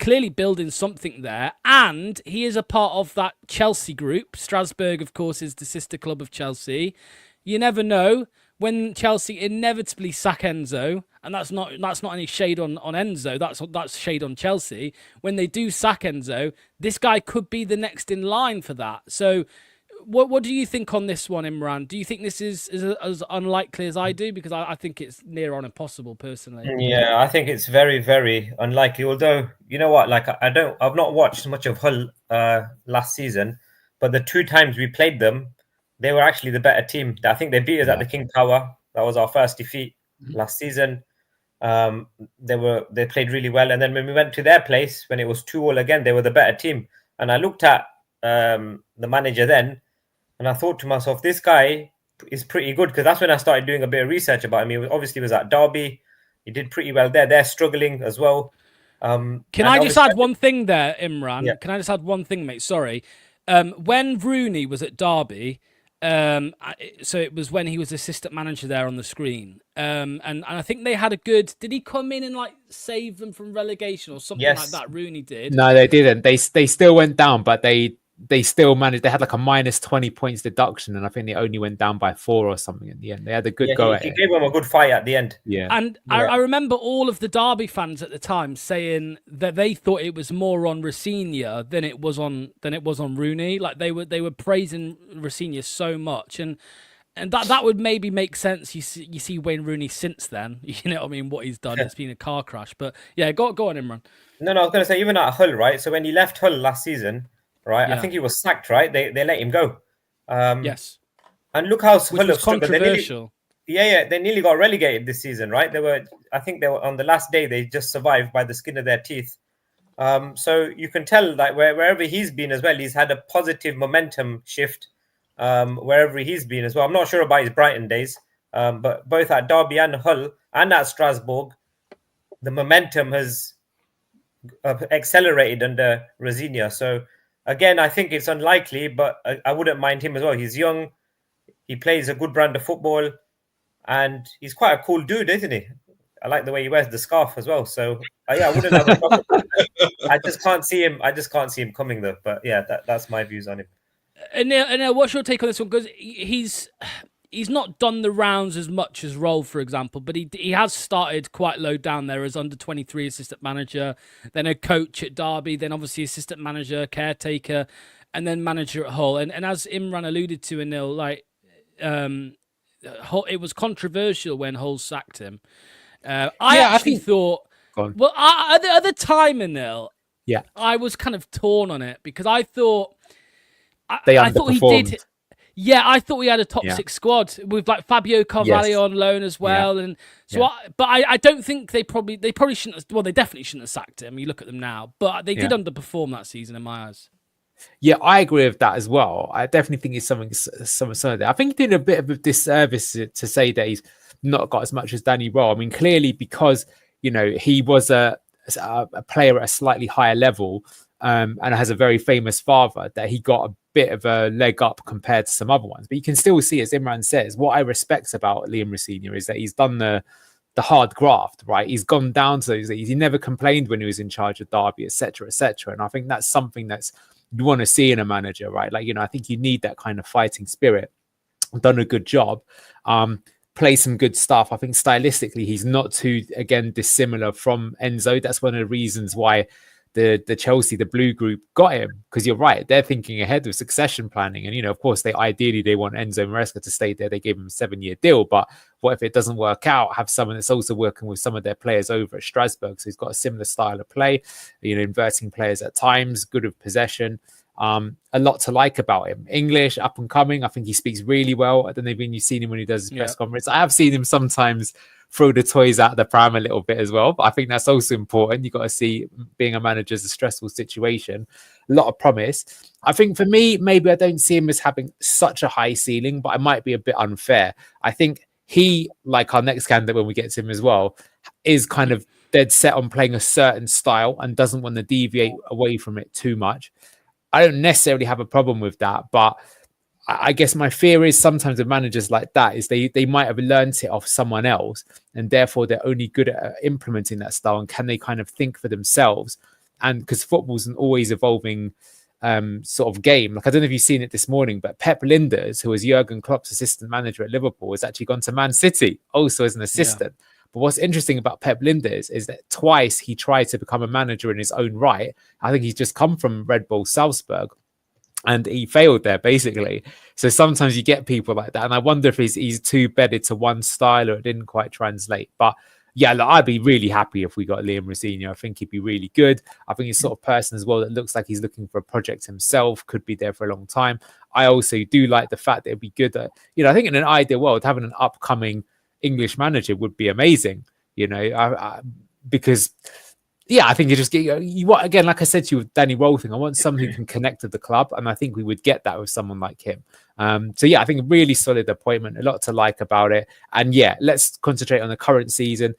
E: clearly building something there, and he is a part of that Chelsea group. Strasbourg, of course, is the sister club of Chelsea. You never know when Chelsea inevitably sack Enzo, and that's not any shade on Enzo. That's shade on Chelsea. When they do sack Enzo, this guy could be the next in line for that. So, what do you think on this one, Imran? Do you think this is as unlikely as I do? Because I think it's near on impossible, personally.
H: Yeah, I think it's very, very unlikely. Although, you know what, I've not watched much of Hull last season, but the 2 times we played them, they were actually the better team. I think they beat us at the King Power. That was our first defeat last season. They played really well, and then when we went to their place, when it was 2-2 again, they were the better team. And I looked at the manager then, and I thought to myself, this guy is pretty good, because that's when I started doing a bit of research about him. He obviously was at Derby. He did pretty well there. They're struggling as well.
E: Can I just add one thing there, Imran?
H: Yeah.
E: Can I just add one thing, mate? Sorry. When Rooney was at Derby, so it was when he was assistant manager there on the screen. And I think they had a good... Did he come in and save them from relegation or something like that? Rooney did.
F: No, they didn't. They still went down, but they still managed. They had a minus 20 points deduction, and I think they only went down by 4 or something in the end. They had a good go at it.
H: He gave them a good fight at the end.
F: Yeah.
E: And I remember all of the Derby fans at the time saying that they thought it was more on Rosenior than it was on Rooney. Like they were praising Rosenior so much, and that would maybe make sense. You see Wayne Rooney since then. You know what I mean? What he's done. It's been a car crash. But yeah, go on, Imran.
H: No, I was going to say, even at Hull, right? So when he left Hull last season, right? I
E: Yeah.
H: think he was sacked, right? They let him go.
E: Yes.
H: And look how
E: Which
H: Hull
E: was
H: have struggled.
E: controversial.
H: They nearly got relegated this season, right? I think they were on the last day. They just survived by the skin of their teeth. So you can tell that wherever he's been as well, he's had a positive momentum shift wherever he's been as well. I'm not sure about his Brighton days, but both at Derby and Hull and at Strasbourg, the momentum has accelerated under Rosenior. So again, I think it's unlikely, but I wouldn't mind him as well. He's young, he plays a good brand of football, and he's quite a cool dude, isn't he? I like the way he wears the scarf as well. So yeah, I wouldn't have a problem. I just can't see him. I just can't see him coming though. But yeah, that's my views on him.
E: And Neil, what's your take on this one? Because he's not done the rounds as much as Rohl, for example, but he has started quite low down there as under 23 assistant manager, then a coach at Derby, then obviously assistant manager, caretaker, and then manager at Hull. And as Imran alluded to, Anil, like it was controversial when Hull sacked him. I thought, well, at the time, Anil, I was kind of torn on it because I thought I thought he did. Yeah, I thought we had a top six squad with like Fabio Carvalho on loan as well, and so. I don't think they probably shouldn't have. Well, they definitely shouldn't have sacked him. You look at them now, but they did underperform that season in my eyes.
F: Yeah, I agree with that as well. I definitely think it's something there. I think he did a bit of a disservice to say that he's not got as much as Danny Rohl. I mean, clearly because he was a player at a slightly higher level. And has a very famous father, that he got a bit of a leg up compared to some other ones. But you can still see, as Imran says, what I respect about Liam Rosenior is that he's done the hard graft, right? He's gone down to those. He never complained when he was in charge of Derby, etc., etc. And I think that's something that's you want to see in a manager, right? Like, I think you need that kind of fighting spirit. Done a good job. Play some good stuff. I think stylistically, he's not too, again, dissimilar from Enzo. That's one of the reasons why the Chelsea, the blue group, got him, because you're right, they're thinking ahead with succession planning, and of course they want Enzo Maresca to stay there. They gave him a 7-year deal, but what if it doesn't work out? Have someone that's also working with some of their players over at Strasbourg, so he's got a similar style of play, inverting players at times, good with possession. A lot to like about him. English, up and coming. I think he speaks really well. I don't know if you've seen him when he does his press conference. I have seen him sometimes throw the toys out of the pram a little bit as well, but I think that's also important. You've got to see being a manager is a stressful situation. A lot of promise. I think for me, maybe I don't see him as having such a high ceiling, but I might be a bit unfair. I think he, like our next candidate when we get to him as well, is kind of dead set on playing a certain style and doesn't want to deviate away from it too much. I don't necessarily have a problem with that, but I guess my fear is sometimes with managers like that is they might have learned it off someone else, and therefore they're only good at implementing that style. And can they kind of think for themselves? And because football's an always evolving sort of game. Like, I don't know if you've seen it this morning, but Pep Linders, who was Jurgen Klopp's assistant manager at Liverpool, has actually gone to Man City also as an assistant. Yeah. But what's interesting about Pep Linders is that twice he tried to become a manager in his own right. I think he's just come from Red Bull Salzburg, and he failed there, basically. So sometimes you get people like that. And I wonder if he's too bedded to one style or it didn't quite translate. But yeah, look, I'd be really happy if we got Liam Rosenior. I think he'd be really good. I think he's sort of person as well that looks like he's looking for a project himself, could be there for a long time. I also do like the fact that it'd be good that, I think in an ideal world, having an upcoming English manager would be amazing, because... Yeah, I think you just get you want, again, like I said to you with Danny Rohl thing, I want someone who can connect to the club, and I think we would get that with someone like him. So yeah, I think a really solid appointment, a lot to like about it. And yeah, let's concentrate on the current season.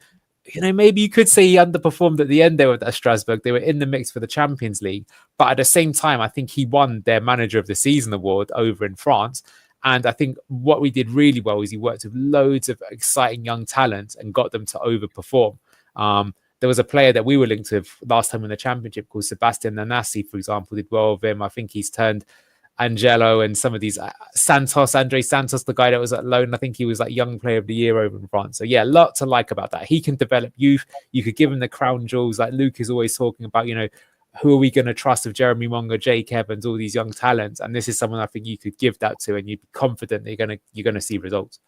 F: Maybe you could say he underperformed at the end there with that Strasbourg. They were in the mix for the Champions League, but at the same time, I think he won their Manager of the Season award over in France. And I think what we did really well is he worked with loads of exciting young talent and got them to overperform. There was a player that we were linked with last time in the championship called Sebastian Nanasi, for example, did well with him. I think he's turned Angelo and some of these Andre Santos, the guy that was at loan. I think he was like young player of the year over in France. So yeah, a lot to like about that. He can develop youth. You could give him the crown jewels like Luke is always talking about, who are we going to trust with Jeremy Mongo, Jake Evans, all these young talents. And this is someone I think you could give that to, and you'd be confident that you're going to see results.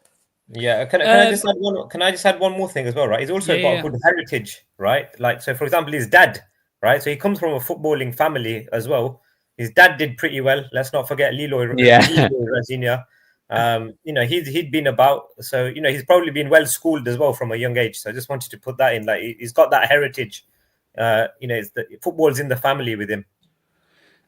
H: Yeah, can I just add one more thing as well, right? He's also got a good heritage, right? Like, so for example, his dad, right? So he comes from a footballing family as well. His dad did pretty well. Let's not forget Leroy Rosenior. He'd been about, so he's probably been well schooled as well from a young age. So I just wanted to put that in. Like he's got that heritage. Football's in the family with him.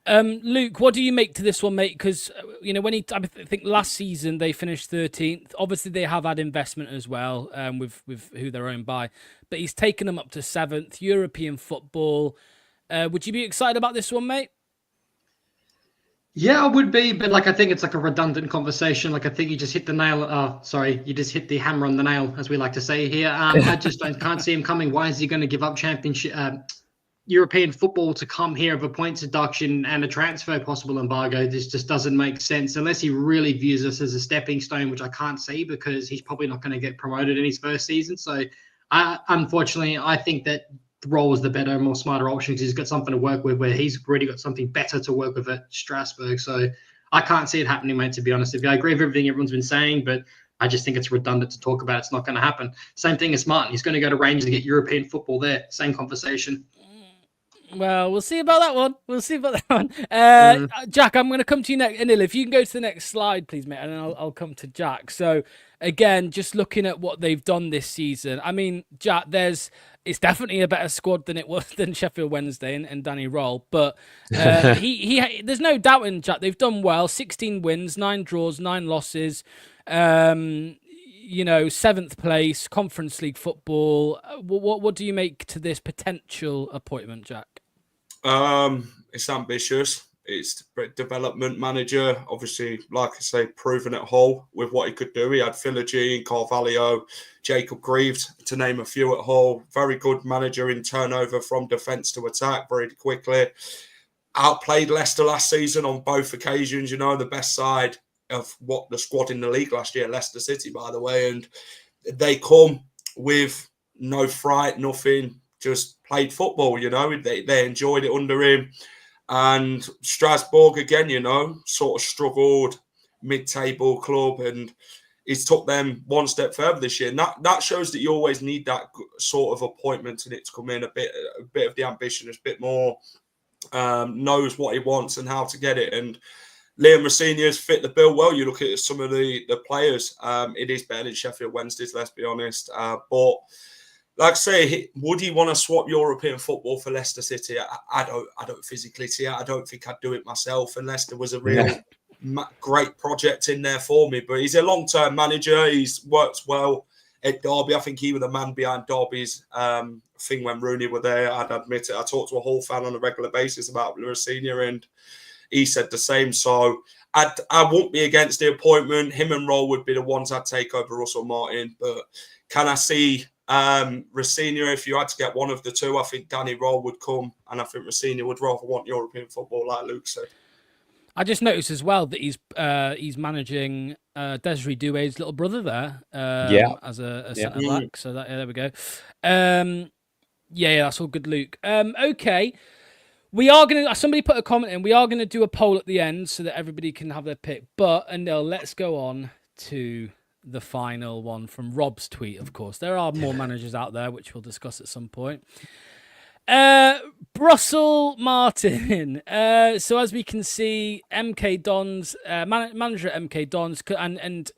E: Luke, what do you make to this one, mate? Because I think last season they finished 13th. Obviously, they have had investment as well with who they're owned by, but he's taken them up to 7th. European football. Would you be excited about this one, mate?
G: Yeah, I would be, but I think it's like a redundant conversation. I think you just hit the nail. You just hit the hammer on the nail, as we like to say here. I just can't see him coming. Why is he going to give up championship, European football to come here of a points deduction and a transfer possible embargo? This just doesn't make sense unless he really views us as a stepping stone, which I can't see because he's probably not going to get promoted in his first season. So, unfortunately, I think that Rohl was the better, more smarter option because he's got something to work with where he's already got something better to work with at Strasbourg. So I can't see it happening, mate, to be honest with you. I agree with everything everyone's been saying, but I just think it's redundant to talk about. It's not going to happen. Same thing as Martin. He's going to go to Rangers and get European football there. Same conversation.
E: Well, we'll see about that one. Jack, I'm going to come to you next. Anil, if you can go to the next slide, please, mate, and then I'll come to Jack. So, again, just looking at what they've done this season, I mean, Jack, it's definitely a better squad than it was than Sheffield Wednesday and Danny Rohl. But there's no doubt in Jack. They've done well. 16 wins, 9 draws, 9 losses. 7th place, Conference League football. What do you make to this potential appointment, Jack?
I: It's ambitious. It's development manager. Obviously, like I say, proven at Hull with what he could do. He had Philogene, Carvalho, Jacob Greaves, to name a few at Hull. Very good manager in turnover from defence to attack very quickly. Outplayed Leicester last season on both occasions. The best side of what the squad in the league last year, Leicester City, by the way. And they come with no fright, nothing, just played football, They enjoyed it under him. And Strasbourg, again, sort of struggled, mid-table club, and he's took them one step further this year. And that shows that you always need that sort of appointment in it to come in, a bit of the ambition, a bit more, knows what he wants and how to get it. And Liam Rosenior's fit the bill well. You look at some of the players, it is better than Sheffield Wednesday's, let's be honest. But like I say, would he want to swap European football for Leicester City? I don't physically see it. I don't think I'd do it myself unless there was a real great project in there for me. But he's a long-term manager. He's worked well at Derby. I think he was the man behind Derby's thing when Rooney were there. I'd admit it. I talked to a Hull fan on a regular basis about Rosenior, and he said the same. So I won't be against the appointment. Him and Rohl would be the ones I'd take over Russell Martin. But can I see Rosenior, if you had to get one of the two? I think Danny Rohl would come, and I think Rosenior would rather want European football, like Luke said.
E: I just noticed as well that he's managing Desiree Doué's little brother there as a centre back. So there we go. That's all good, Luke. Okay. We are going to, somebody put a comment in, we are going to do a poll at the end so that everybody can have their pick. But, Anil, let's go on to the final one from Rob's tweet, of course. There are more managers out there, which we'll discuss at some point. Russell Martin. So as we can see, MK Dons, manager at MK Dons, and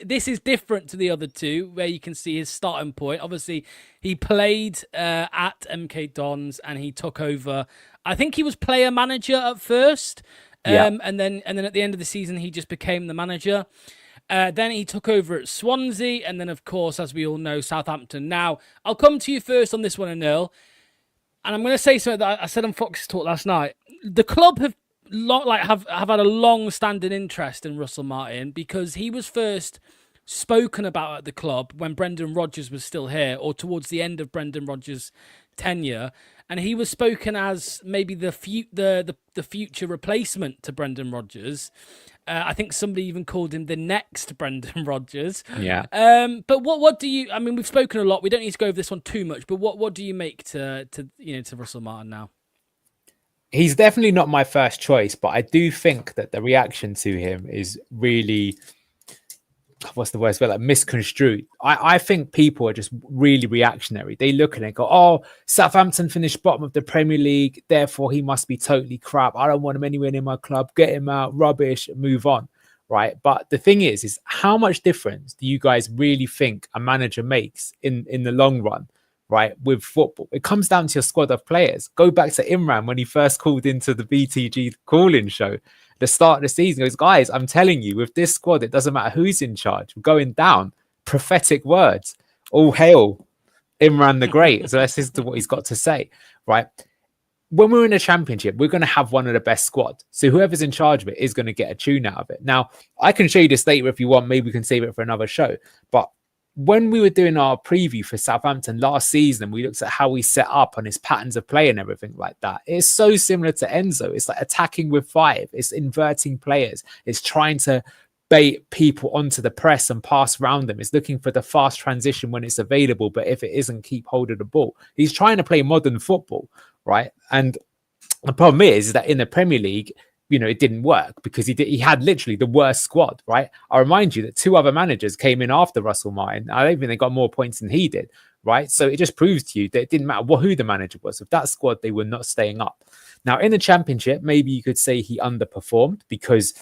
E: this is different to the other two, where you can see his starting point. Obviously, he played at MK Dons and he took over. I think he was player manager at first, and then at the end of the season, he just became the manager. Then he took over at Swansea, and then, of course, as we all know, Southampton. Now, I'll come to you first on this one, Anil. And I'm going to say something that I said on Fox Talk last night. The club have had a long-standing interest in Russell Martin because he was first spoken about at the club when Brendan Rodgers was still here, or towards the end of Brendan Rodgers' tenure, and he was spoken as maybe the future replacement to Brendan Rodgers. I think somebody even called him the next Brendan Rodgers.
F: Yeah.
E: But what do you? I mean, we've spoken a lot. We don't need to go over this one too much. But what do you make to Russell Martin now?
F: He's definitely not my first choice, but I do think that the reaction to him is really what's the word, but like misconstrued. I think people are just really reactionary. They look at it and go, oh, Southampton finished bottom of the Premier League, therefore he must be totally crap. I don't want him anywhere near my club. Get him out, rubbish, move on. Right. But the thing is how much difference do you guys really think a manager makes in the long run? Right, with football, it comes down to your squad of players. Go back to Imran when he first called into the BTG call-in show, the start of the season. He goes, guys, I'm telling you, with this squad, it doesn't matter who's in charge. We're going down. Prophetic words. All hail Imran the Great. So let's listen to what he's got to say. Right. When we're in a championship, we're going to have one of the best squads. So whoever's in charge of it is going to get a tune out of it. Now, I can show you this later if you want. Maybe we can save it for another show. But when we were doing our preview for Southampton last season, we looked at how we set up and his patterns of play and everything like that. It's so similar to Enzo. It's like attacking with 5. It's inverting players. It's trying to bait people onto the press and pass around them. It's looking for the fast transition when it's available, but if it isn't, keep hold of the ball. He's trying to play modern football, right? And the problem is that in the Premier League, it didn't work because he had literally the worst squad, right? I remind you that 2 other managers came in after Russell Martin. I don't think they got more points than he did, right? So it just proves to you that it didn't matter who the manager was. With that squad, they were not staying up. Now, in the Championship, maybe you could say he underperformed because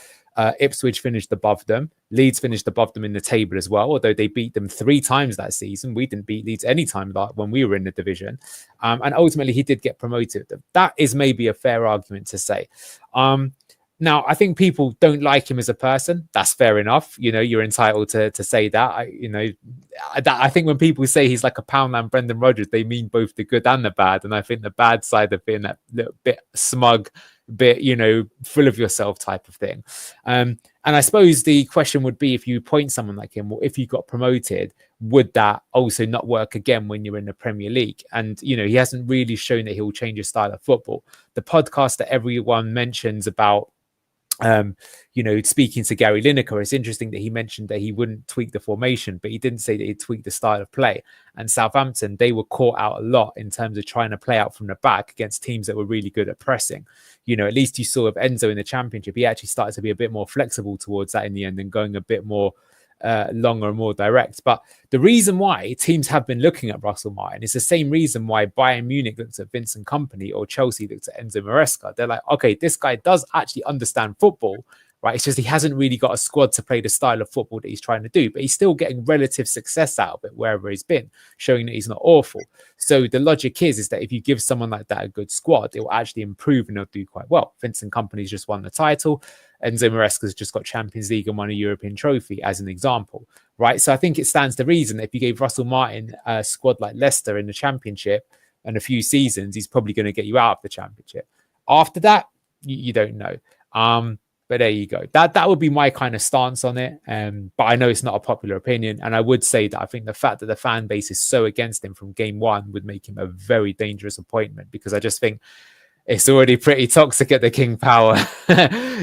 F: Ipswich finished above them. Leeds finished above them in the table as well, although they beat them 3 times that season. We didn't beat Leeds any time when we were in the division. And ultimately, he did get promoted. That is maybe a fair argument to say. Now, I think people don't like him as a person. That's fair enough. You're entitled to say that. I think when people say he's like a Poundland Brendan Rodgers, they mean both the good and the bad. And I think the bad side of being that little bit smug, bit, full of yourself type of thing. And I suppose the question would be, if you appoint someone like him, or if you got promoted, would that also not work again when you're in the Premier League? And, he hasn't really shown that he'll change his style of football. The podcast that everyone mentions about, speaking to Gary Lineker, it's interesting that he mentioned that he wouldn't tweak the formation, but he didn't say that he'd tweak the style of play. And Southampton, they were caught out a lot in terms of trying to play out from the back against teams that were really good at pressing. At least you saw with Enzo in the Championship, he actually started to be a bit more flexible towards that in the end and going a bit more longer and more direct. But the reason why teams have been looking at Russell Martin is the same reason why Bayern Munich looked at Vincent Kompany or Chelsea looked at Enzo Maresca. They're like, okay, this guy does actually understand football, right? It's just he hasn't really got a squad to play the style of football that he's trying to do, but he's still getting relative success out of it wherever he's been, showing that he's not awful. So the logic is that if you give someone like that a good squad, it will actually improve and they'll do quite well. Vincent Kompany's just won the title. Enzo Maresca's just got Champions League and won a European trophy as an example, right? So I think it stands to reason that if you gave Russell Martin a squad like Leicester in the Championship and a few seasons, he's probably going to get you out of the Championship. After that, you don't know. But there you go. That would be my kind of stance on it. But I know it's not a popular opinion. And I would say that I think the fact that the fan base is so against him from game 1 would make him a very dangerous appointment, because I just think it's already pretty toxic at the King Power.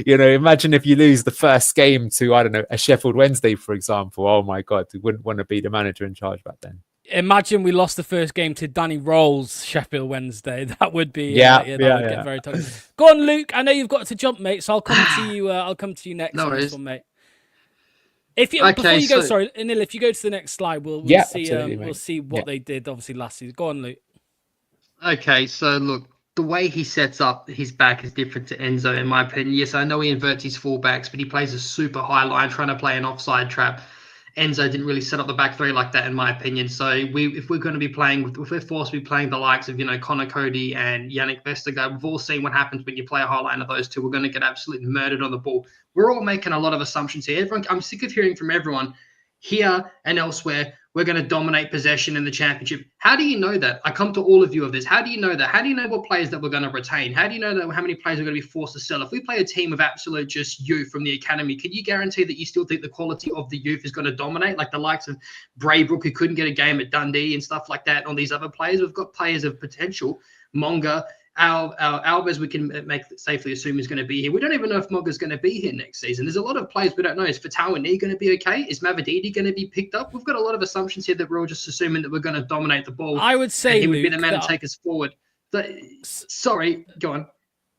F: Imagine if you lose the first game to, I don't know, a Sheffield Wednesday, for example. Oh my God, we wouldn't want to be the manager in charge back then.
E: Imagine we lost the first game to Danny Rohl's Sheffield Wednesday. That would be get very toxic. Go on, Luke. I know you've got to jump, mate. So I'll come to you. I'll come to you next. No, on this one, mate. Before you go, sorry, Anil, if you go to the next slide, we'll see. We'll see what they did. Obviously, last season. Go on, Luke.
G: Okay, so look, the way he sets up his back is different to Enzo, in my opinion. Yes, I know he inverts his fullbacks, but he plays a super high line trying to play an offside trap. Enzo didn't really set up the back 3 like that, in my opinion. So if we're going to be playing, if we're forced to be playing the likes of, Connor Cody and Yannick Vestergaard, we've all seen what happens when you play a high line of those two. We're going to get absolutely murdered on the ball. We're all making a lot of assumptions here. I'm sick of hearing from everyone here and elsewhere, we're going to dominate possession in the Championship. How do you know that? I come to all of you of this. How do you know that? How do you know what players that we're going to retain? How do you know that how many players are going to be forced to sell? If we play a team of absolute just youth from the academy, can you guarantee that you still think the quality of the youth is going to dominate? Like the likes of Braybrook, who couldn't get a game at Dundee and stuff like that, and all these other players. We've got players of potential. Monga, our Alves, we can safely assume is going to be here. We don't even know if Monga's going to be here next season. There's a lot of players we don't know. Is Fatawani going to be okay? Is Mavididi going to be picked up? We've got a lot of assumptions here that we're all just assuming that we're going to dominate the ball.
E: I would say
G: he would be the man to take us forward. Sorry, go on.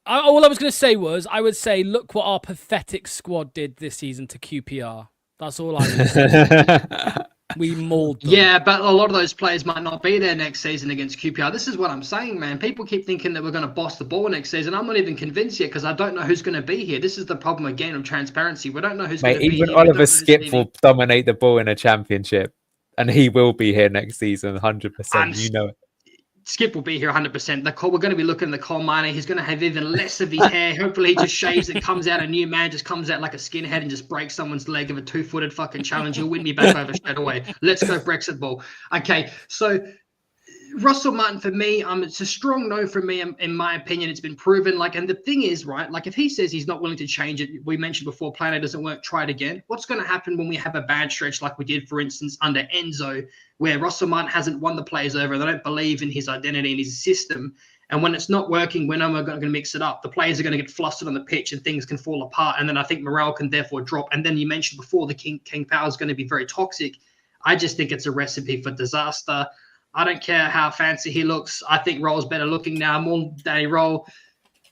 E: All I was going to say was, I would say, look what our pathetic squad did this season to QPR. That's all I would say. We mauled them.
G: Yeah, but a lot of those players might not be there next season against QPR. This is what I'm saying, man. People keep thinking that we're going to boss the ball next season. I'm not even convinced yet because I don't know who's going to be here. This is the problem again of transparency. We don't know who's going to be
F: Even
G: here.
F: Oliver Skip will dominate the ball in a championship, and he will be here next season, 100%. You know it.
G: Skip will be here 100%. We're going to be looking at the coal miner. He's going to have even less of his hair. Hopefully, he just shaves it, comes out a new man, just comes out like a skinhead and just breaks someone's leg of a 2-footed fucking challenge. He'll win me back over straight away. Let's go Brexit ball. Okay, so Russell Martin for me, it's a strong no for me. In my opinion, it's been proven. And the thing is, right? If he says he's not willing to change it, we mentioned before, plan A doesn't work. Try it again. What's going to happen when we have a bad stretch like we did, for instance, under Enzo, where Russell Martin hasn't won the players over? They don't believe in his identity and his system. And when it's not working, when we're going to mix it up, the players are going to get flustered on the pitch and things can fall apart. And then I think morale can therefore drop. And then you mentioned before the King Power is going to be very toxic. I just think it's a recipe for disaster. I don't care how fancy he looks. I think Rohl's better looking now. More Danny Rohl.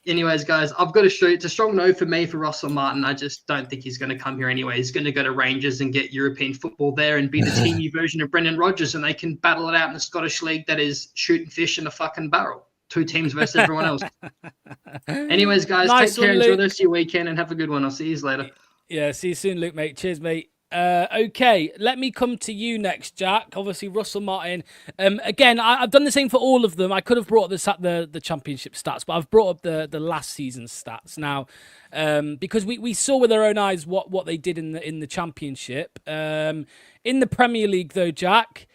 G: Anyways, guys, I've got to shoot. It's a strong no for me for Russell Martin. I just don't think he's going to come here anyway. He's going to go to Rangers and get European football there and be the teamy version of Brendan Rodgers, and they can battle it out in the Scottish League that is shooting fish in a fucking barrel. 2 teams versus everyone else. Anyways, guys, take care. Enjoy the rest of your weekend and have a good one. I'll see you later.
E: Yeah, see you soon, Luke, mate. Cheers, mate. Okay, let me come to you next, Jack. Obviously, Russell Martin. Again, I've done the same for all of them. I could have brought up the championship stats, but I've brought up the last season's stats now, because we saw with our own eyes what they did in the championship. In the Premier League, though, Jack,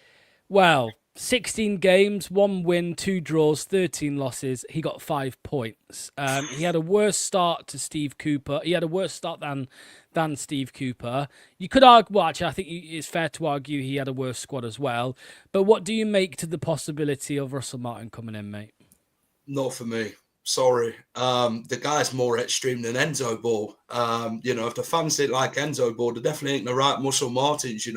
E: well, 16 games, 1 win, 2 draws, 13 losses. He got 5 points. He had a worse start to Steve Cooper. He had a worse start than Steve Cooper. You could argue, well, actually, I think it's fair to argue he had a worse squad as well. But what do you make to the possibility of Russell Martin coming in, mate?
I: Not for me. Sorry. The guy's more extreme than Enzo Ball. If the fans didn't like Enzo Ball, they definitely ain't the right Russell Martins,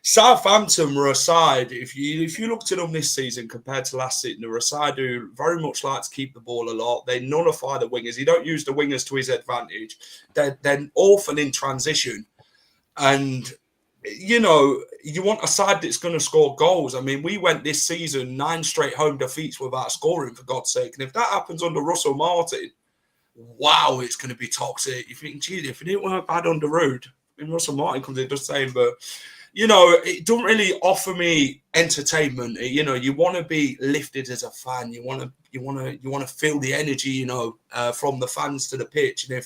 I: Southampton were a side, if you looked at them this season compared to last season, they were a side who very much like to keep the ball a lot. They nullify the wingers. He don't use the wingers to his advantage. They're awful in transition. And, you want a side that's going to score goals. I mean, we went this season 9 straight home defeats without scoring, for God's sake. And if that happens under Russell Martin, wow, it's going to be toxic. You think, gee, if it didn't work bad under Rude, and Russell Martin comes in, does the same, but... it don't really offer me entertainment. You want to be lifted as a fan. You want to feel the energy, from the fans to the pitch. And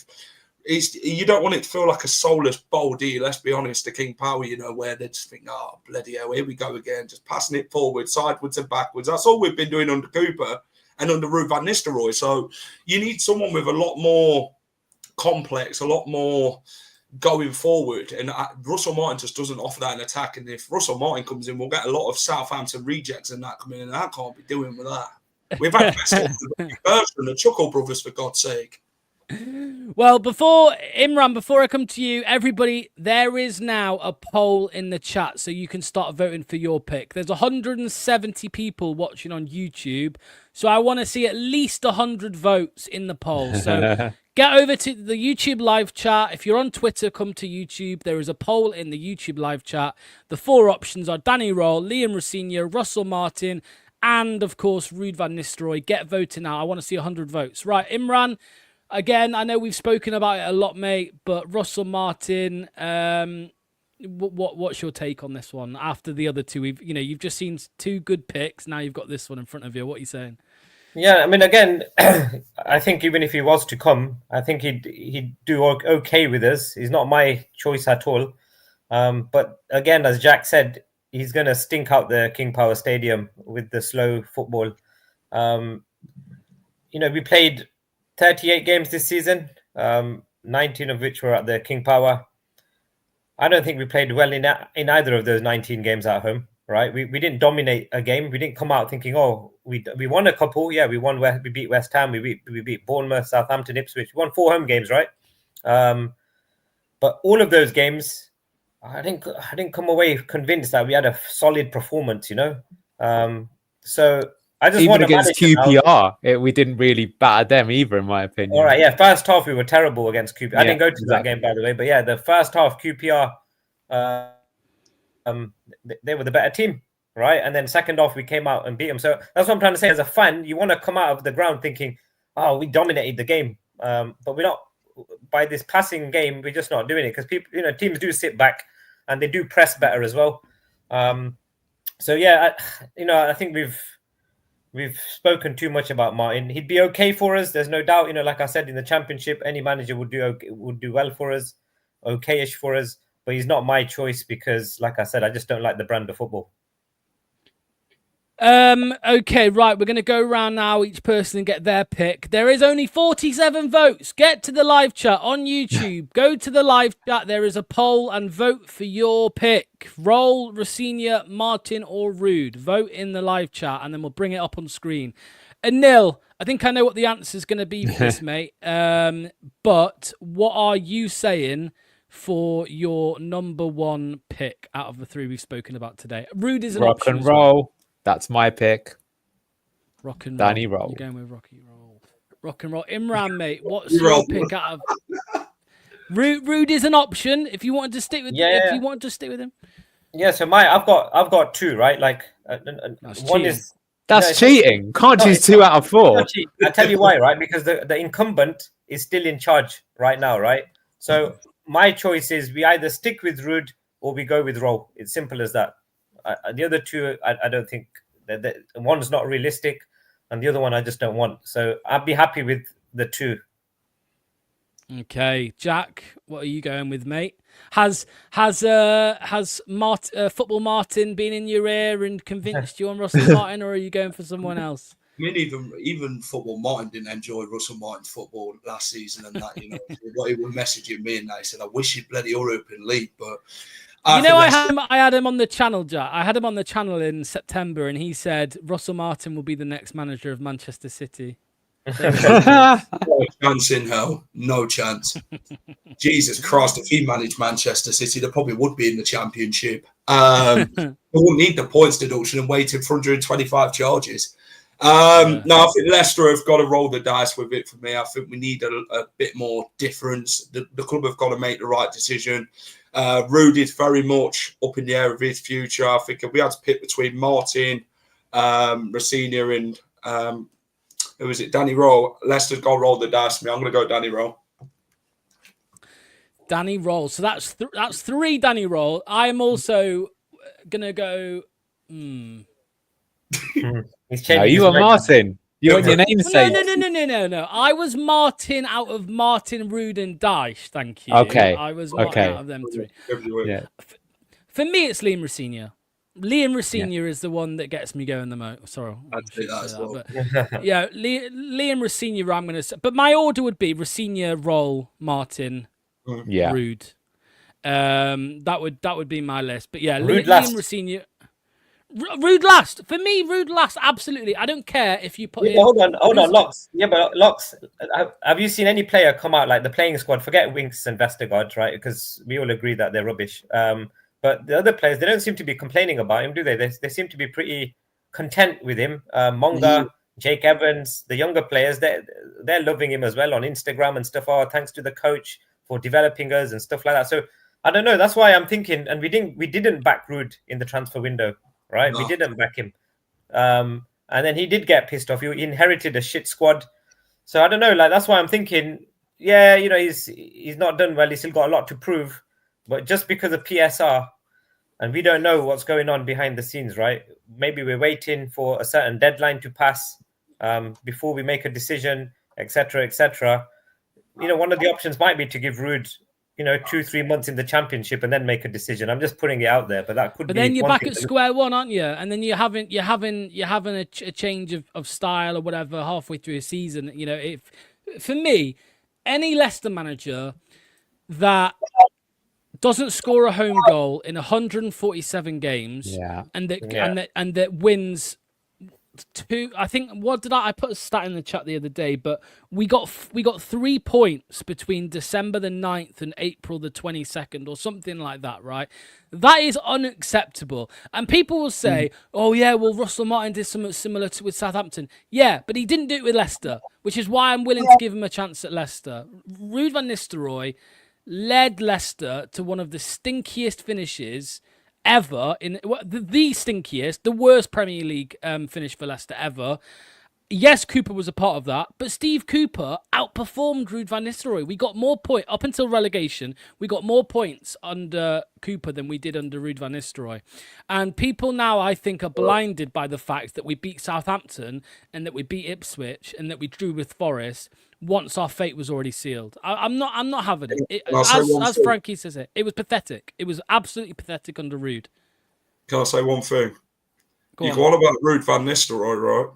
I: if you don't want it to feel like a soulless bowl, do you? Let's be honest, the King Power, where they just think, oh, bloody hell, here we go again, just passing it forward, sideways and backwards. That's all we've been doing under Cooper and under Ruud van Nistelrooy. So you need someone with a lot more complex, a lot more going forward, and Russell Martin just doesn't offer that in attack. And if Russell Martin comes in, we'll get a lot of Southampton rejects and that coming in, and I can't be doing with that. We've had the Chuckle Brothers, for God's sake.
E: Well, before I come to you, everybody, there is now a poll in the chat, so you can start voting for your pick. There's 170 people watching on YouTube, so I want to see at least 100 votes in the poll. So get over to the YouTube live chat. If you're on Twitter, come to YouTube. There is a poll in the YouTube live chat. The 4 options are Danny Rohl, Liam Rosenior, Russell Martin, and, of course, Ruud van Nistelrooy. Get voting now. I want to see 100 votes. Right, Imran, again, I know we've spoken about it a lot, mate, but Russell Martin, what's your take on this one? After the other 2, you've just seen 2 good picks. Now you've got this one in front of you. What are you saying?
H: Yeah, I mean, again, I think even if he was to come, I think he'd do okay with us. He's not my choice at all. But again, as Jack said, he's going to stink out the King Power Stadium with the slow football. We played 38 games this season, 19 of which were at the King Power. I don't think we played well in either of those 19 games at home. Right, we didn't dominate a game. We didn't come out thinking, oh, we won a couple. Yeah, we won. We beat West Ham. We beat Bournemouth, Southampton, Ipswich. We won 4 home games, right? But all of those games, I didn't come away convinced that we had a solid performance. So I just
F: Even
H: want
F: against QPR, we didn't really batter them either, in my opinion.
H: All right, yeah. First half we were terrible against QPR. I didn't go to that
F: exactly.
H: game, by the way, but yeah, the first half QPR, they were the better team, right? And then second half we came out and beat them. So that's what I'm trying to say. As a fan, you want to come out of the ground thinking, "Oh, we dominated the game," but we're not. By this passing game, we're just not doing it because people, teams do sit back and they do press better as well. So yeah, I think we've spoken too much about Martin. He'd be okay for us. There's no doubt. Like I said, in the Championship, any manager would do well for us, okay-ish for us. But he's not my choice because, like I said, I just don't like the brand of football.
E: Okay, right. We're going to go around now, each person, and get their pick. There is only 47 votes. Get to the live chat on YouTube. Go to the live chat. There is a poll and vote for your pick. Rohl, Rosenior, Martin, or Ruud. Vote in the live chat, and then we'll bring it up on screen. Anil, I think I know what the answer is going to be for this, mate. But what are you saying for your number one pick out of the three we've spoken about today? Ruud is an
F: Rock
E: option
F: and
E: as well.
F: roll. That's my pick.
E: Rock and
F: Danny
E: roll.
F: Rohl.
E: You're going with Rocky Roll. Rock and roll. Imran, mate, what's your pick out of Ruud is an option if you wanted to stick with if you wanted to stick with him.
H: Yeah, so I've got two, right? Like one is
F: that's cheating. Can't choose 2 out of 4.
H: I tell you why, right? Because the incumbent is still in charge right now, right? So my choice is we either stick with Ruud or we go with Rohl. It's simple as that. The other two, I don't think that one's not realistic, and the other one I just don't want. So I'd be happy with the two.
E: Okay, Jack, what are you going with, mate? Has Football Martin been in your ear and convinced you on Russell Martin, or are you going for someone else?
I: I mean, even Football Martin didn't enjoy Russell Martin's football last season, and that what he was messaging me and that he said, "I wish he'd play the European League," but.
E: I had him on the channel, Jack. I had him on the channel in September, and he said Russell Martin will be the next manager of Manchester City.
I: No chance in hell. No chance. Jesus Christ, if he managed Manchester City, they probably would be in the Championship. They wouldn't need the points deduction and waiting for 125 charges. No, I think Leicester have got to roll the dice with it for me. I think we need a bit more difference. The club have got to make the right decision. Ruud is very much up in the air of his future. I think if we had to pick between Martin, Rosenior, and who is it? Danny Rohl. Leicester's got to roll the dice for me. I'm going to go Danny Rohl.
E: Danny Rohl. So that's 3 Danny Rohl. I am also going to go...
F: No, you are Martin. You want your namesake.
E: No. I was Martin out of Martin, Ruud, and Dyche. Thank you.
F: Okay.
E: I was Martin out of them 3.
I: Yeah.
E: For me, it's Liam Rosenior. Liam Rosenior is the one that gets me going the most. Sorry,
I: I'd say that as well.
E: But, yeah, Liam Rosenior. I'm going to say, but my order would be Rosenior, Rohl, Martin, Ruud. That would be my list. But yeah, Liam Rosenior. Ruud last. For me, Ruud last. Absolutely. I don't care if you put
H: Hold on, Locks. Yeah, but Locks, have you seen any player come out like the playing squad? Forget Winks and Vestergaard, right? Because we all agree that they're rubbish. But the other players, they don't seem to be complaining about him, do they? They seem to be pretty content with him. Monga, Jake Evans, the younger players, they're loving him as well on Instagram and stuff. Oh, thanks to the coach for developing us and stuff like that. So I don't know. That's why I'm thinking, and we didn't back Ruud in the transfer window. Right, we didn't back him, and then he did get pissed off. He inherited a shit squad, so I don't know. Like that's why I'm thinking, yeah, he's not done well. He's still got a lot to prove, but just because of PSR, and we don't know what's going on behind the scenes, right? Maybe we're waiting for a certain deadline to pass before we make a decision, etc., etc. One of the options might be to give Ruud 2-3 months in the Championship and then make a decision. I'm just putting it out there, but that could.
E: But then you're back at square one, aren't you? And then you're having a change of style or whatever halfway through a season. For me, any Leicester manager that doesn't score a home goal in 147 games, and that wins I think I put a stat in the chat the other day, but we got 3 points between December the 9th and April the 22nd or something like that, right? That is unacceptable. And people will say, "Oh yeah, well Russell Martin did something similar with Southampton." Yeah, but he didn't do it with Leicester, which is why I'm willing to give him a chance at Leicester. Ruud van Nistelrooy led Leicester to one of the stinkiest finishes ever in the stinkiest, the worst Premier League finish for Leicester ever. Yes, Cooper was a part of that, but Steve Cooper outperformed Ruud van Nistelrooy. We got more points up until relegation. We got more points under Cooper than we did under Ruud van Nistelrooy. And people now, I think, are blinded by the fact that we beat Southampton and that we beat Ipswich and that we drew with Forest once our fate was already sealed. I'm not having it. As Frankie says it was pathetic. It was absolutely pathetic under Ruud.
I: Can I say one thing?
E: Go
I: on about Ruud van Nistelrooy, right?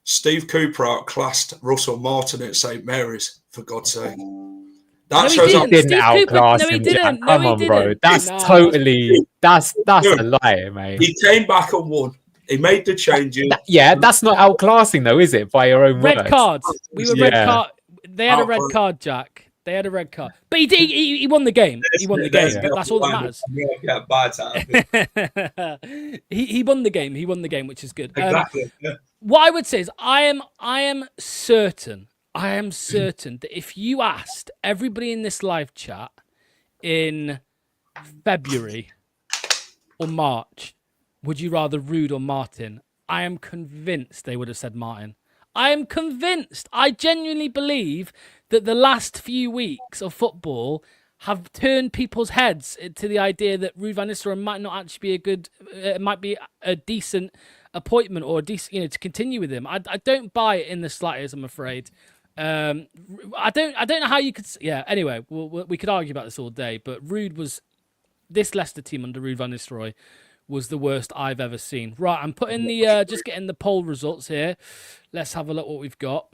I: Steve Cooper outclassed Russell Martin at St Mary's, for God's sake. That shows
F: he didn't outclass him. Jack. Come on, bro. That's a lie, mate.
I: He came back and won. He made the changes.
F: That's not outclassing, though, is it? By your own
E: red
F: words.
E: Cards. We were red card. They had a red card, Jack. They had a red card, but he won the game. He won the game. But that's all that matters. He won the game. He won the game, which is good.
I: Exactly.
E: What I would say is, I am certain that if you asked everybody in this live chat in February or March, would you rather Ruud or Martin? I am convinced they would have said Martin. I am convinced. I genuinely believe that the last few weeks of football have turned people's heads to the idea that Ruud van Nistelrooy might not actually be might be a decent appointment or a decent, to continue with him. I don't buy it in the slightest, I'm afraid. I don't know how you could. Yeah. Anyway, we could argue about this all day, but this Leicester team under Ruud van Nistelrooy was the worst I've ever seen. Right, I'm putting the just getting the poll results here. Let's have a look what we've got.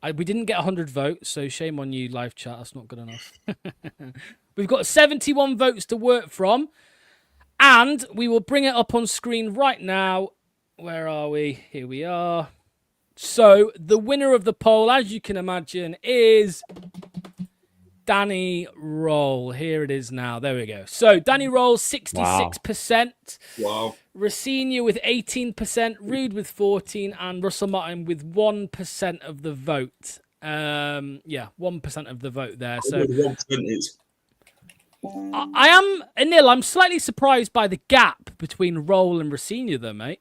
E: We didn't get 100 votes, so shame on you, live chat. That's not good enough. We've got 71 votes to work from, and we will bring it up on screen right now. Where are we? Here we are. So the winner of the poll, as you can imagine, is Danny Rohl. Here it is now. There we go. So Danny Rohl, 66%.
I: Wow.
E: Rosenior with 18%, Ruud with 14%, and Russell Martin with 1% of the vote. 1% of the vote there. So I am, Anil, I'm slightly surprised by the gap between Rohl and Rosenior though, mate.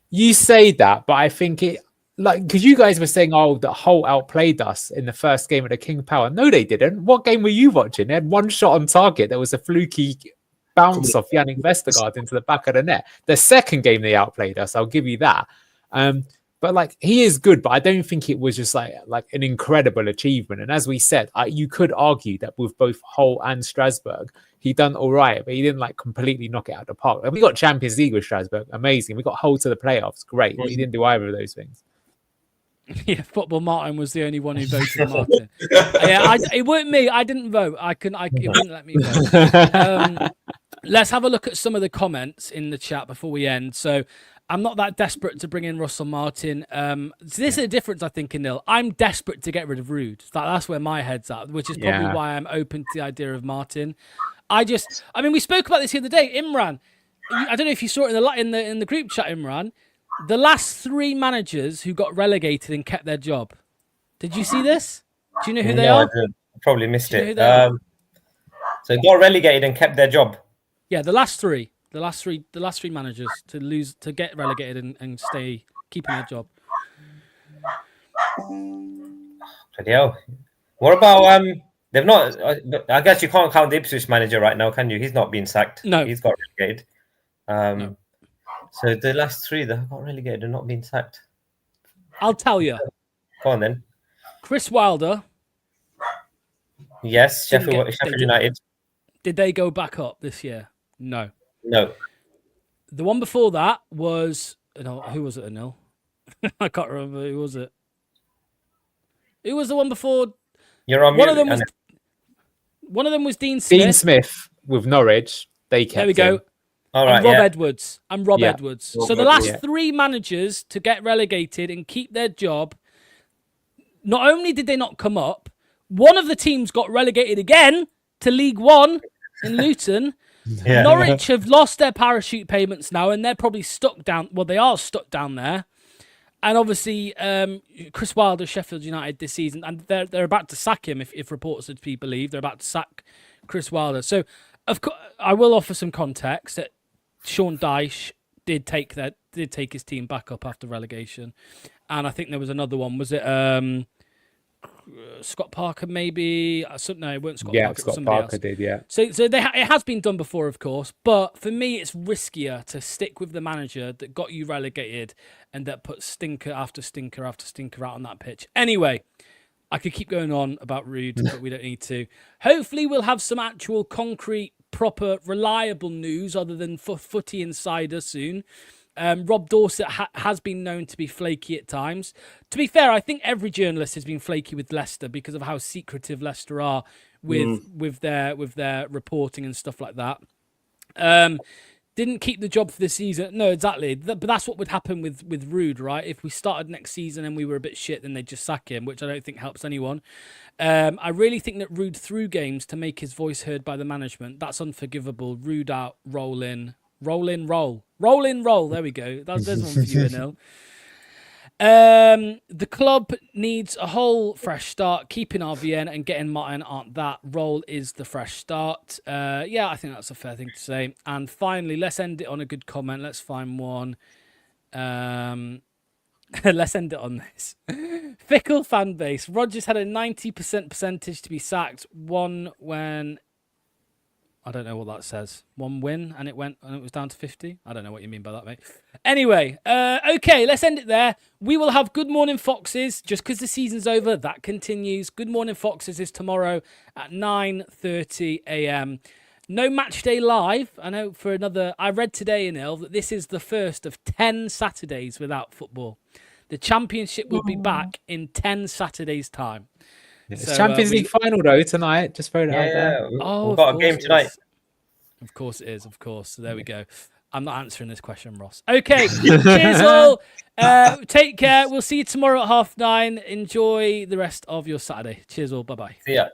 F: You say that, but I think because you guys were saying, the Hull outplayed us in the first game at the King Power. No, they didn't. What game were you watching? They had one shot on target. There was a fluky bounce off Yannick Vestergaard into the back of the net. The second game they outplayed us. I'll give you that. But he is good, but I don't think it was just like an incredible achievement. And as we said, you could argue that with both Hull and Strasbourg, he done all right, but he didn't completely knock it out of the park. And we got Champions League with Strasbourg, amazing. We got Hull to the playoffs, great. But he didn't do either of those things.
E: Yeah, Football Martin was the only one who voted for Martin. It weren't me. I didn't vote. It wouldn't let me vote. Let's have a look at some of the comments in the chat before we end. So I'm not that desperate to bring in Russell Martin. So this is a difference, I think, in Nil. I'm desperate to get rid of Ruud. That's where my head's at, which is probably why I'm open to the idea of Martin. We spoke about this the other day. Imran, I don't know if you saw it in the group chat, Imran. The last 3 managers who got relegated and kept their job. Did you see this? Do you know who they are?
H: I probably missed it. So they got relegated and kept their job.
E: Yeah, the last three managers to get relegated and stay keeping their job.
H: Bloody hell. What about they've not? I guess you can't count the Ipswich manager right now, can you? He's not been sacked.
E: No,
H: he's got relegated.
E: No.
H: So the last 3 that got relegated are not being sacked.
E: I'll tell you.
H: Go on then.
E: Chris Wilder.
H: Yes, Sheffield United.
E: Did they go back up this year? No.
H: No.
E: The one before that was who was it? Anil? I can't remember. Who was it? Who was the one before?
H: You're on
E: one mute. One of them was Dean Smith.
F: Dean Smith with Norwich. They kept.
E: There we go.
H: All
E: I'm
H: right,
E: Rob
H: yeah.
E: Edwards. I'm Rob
F: Yeah.
E: Edwards.
I: Rob
E: So the last
I: Edwards.
E: 3 managers to get relegated and keep their job, not only did they not come up, one of the teams got relegated again to League One in Luton.
H: Yeah.
E: Norwich have lost their parachute payments now, and they're probably stuck down. Well, they are stuck down there. And obviously, Chris Wilder, Sheffield United this season, and they're about to sack him if reports are to be believed. They're about to sack Chris Wilder. So, of course, I will offer some context that Sean Dyche did take his team back up after relegation, and I think there was another one. Was it Scott Parker? Maybe no, it wasn't Scott
F: Yeah,
E: Parker. It was
F: Scott
E: somebody
F: Parker
E: else.
F: did. Yeah.
E: So it has been done before, of course, but for me, it's riskier to stick with the manager that got you relegated and that put stinker after stinker after stinker out on that pitch. Anyway, I could keep going on about Rude, but we don't need to. Hopefully, we'll have some actual concrete, proper, reliable news other than footy insider soon. Rob Dorset has been known to be flaky at times. To be fair, I think every journalist has been flaky with Leicester because of how secretive Leicester are with their reporting and stuff like that. Didn't keep the job for the season. No, exactly. But that's what would happen with Rude, right? If we started next season and we were a bit shit, then they'd just sack him, which I don't think helps anyone. I really think that Rude threw games to make his voice heard by the management. That's unforgivable. Rude out, roll in. Roll in, roll. Roll in, roll. There we go. There's one for you, Anil. The club needs a whole fresh start. Keeping RVN and getting Martin aren't that. Roll is the fresh start. Yeah, I think that's a fair thing to say. And finally, let's end it on a good comment. Let's find one. Let's end it on this. Fickle fan base. Rodgers had a 90% percentage to be sacked. One when... I don't know what that says. 1 win and it was down to 50. I don't know what you mean by that, mate. Anyway, okay, let's end it there. We will have Good Morning Foxes just because the season's over. That continues. Good Morning Foxes is tomorrow at 9:30 a.m. No match day live. I know for another. I read today, Anil, that this is the first of 10 Saturdays without football. The championship will be back in 10 Saturdays' time.
F: It's
E: So,
F: Champions League final though tonight. Just throw it out there.
H: Yeah,
E: Oh,
H: we've got a game
E: it
H: tonight.
E: is. Of course it is, of course. So there we go. I'm not answering this question, Ross. Okay, cheers all. Take care. We'll see you tomorrow at 9:30. Enjoy the rest of your Saturday. Cheers all. Bye-bye.
H: See ya.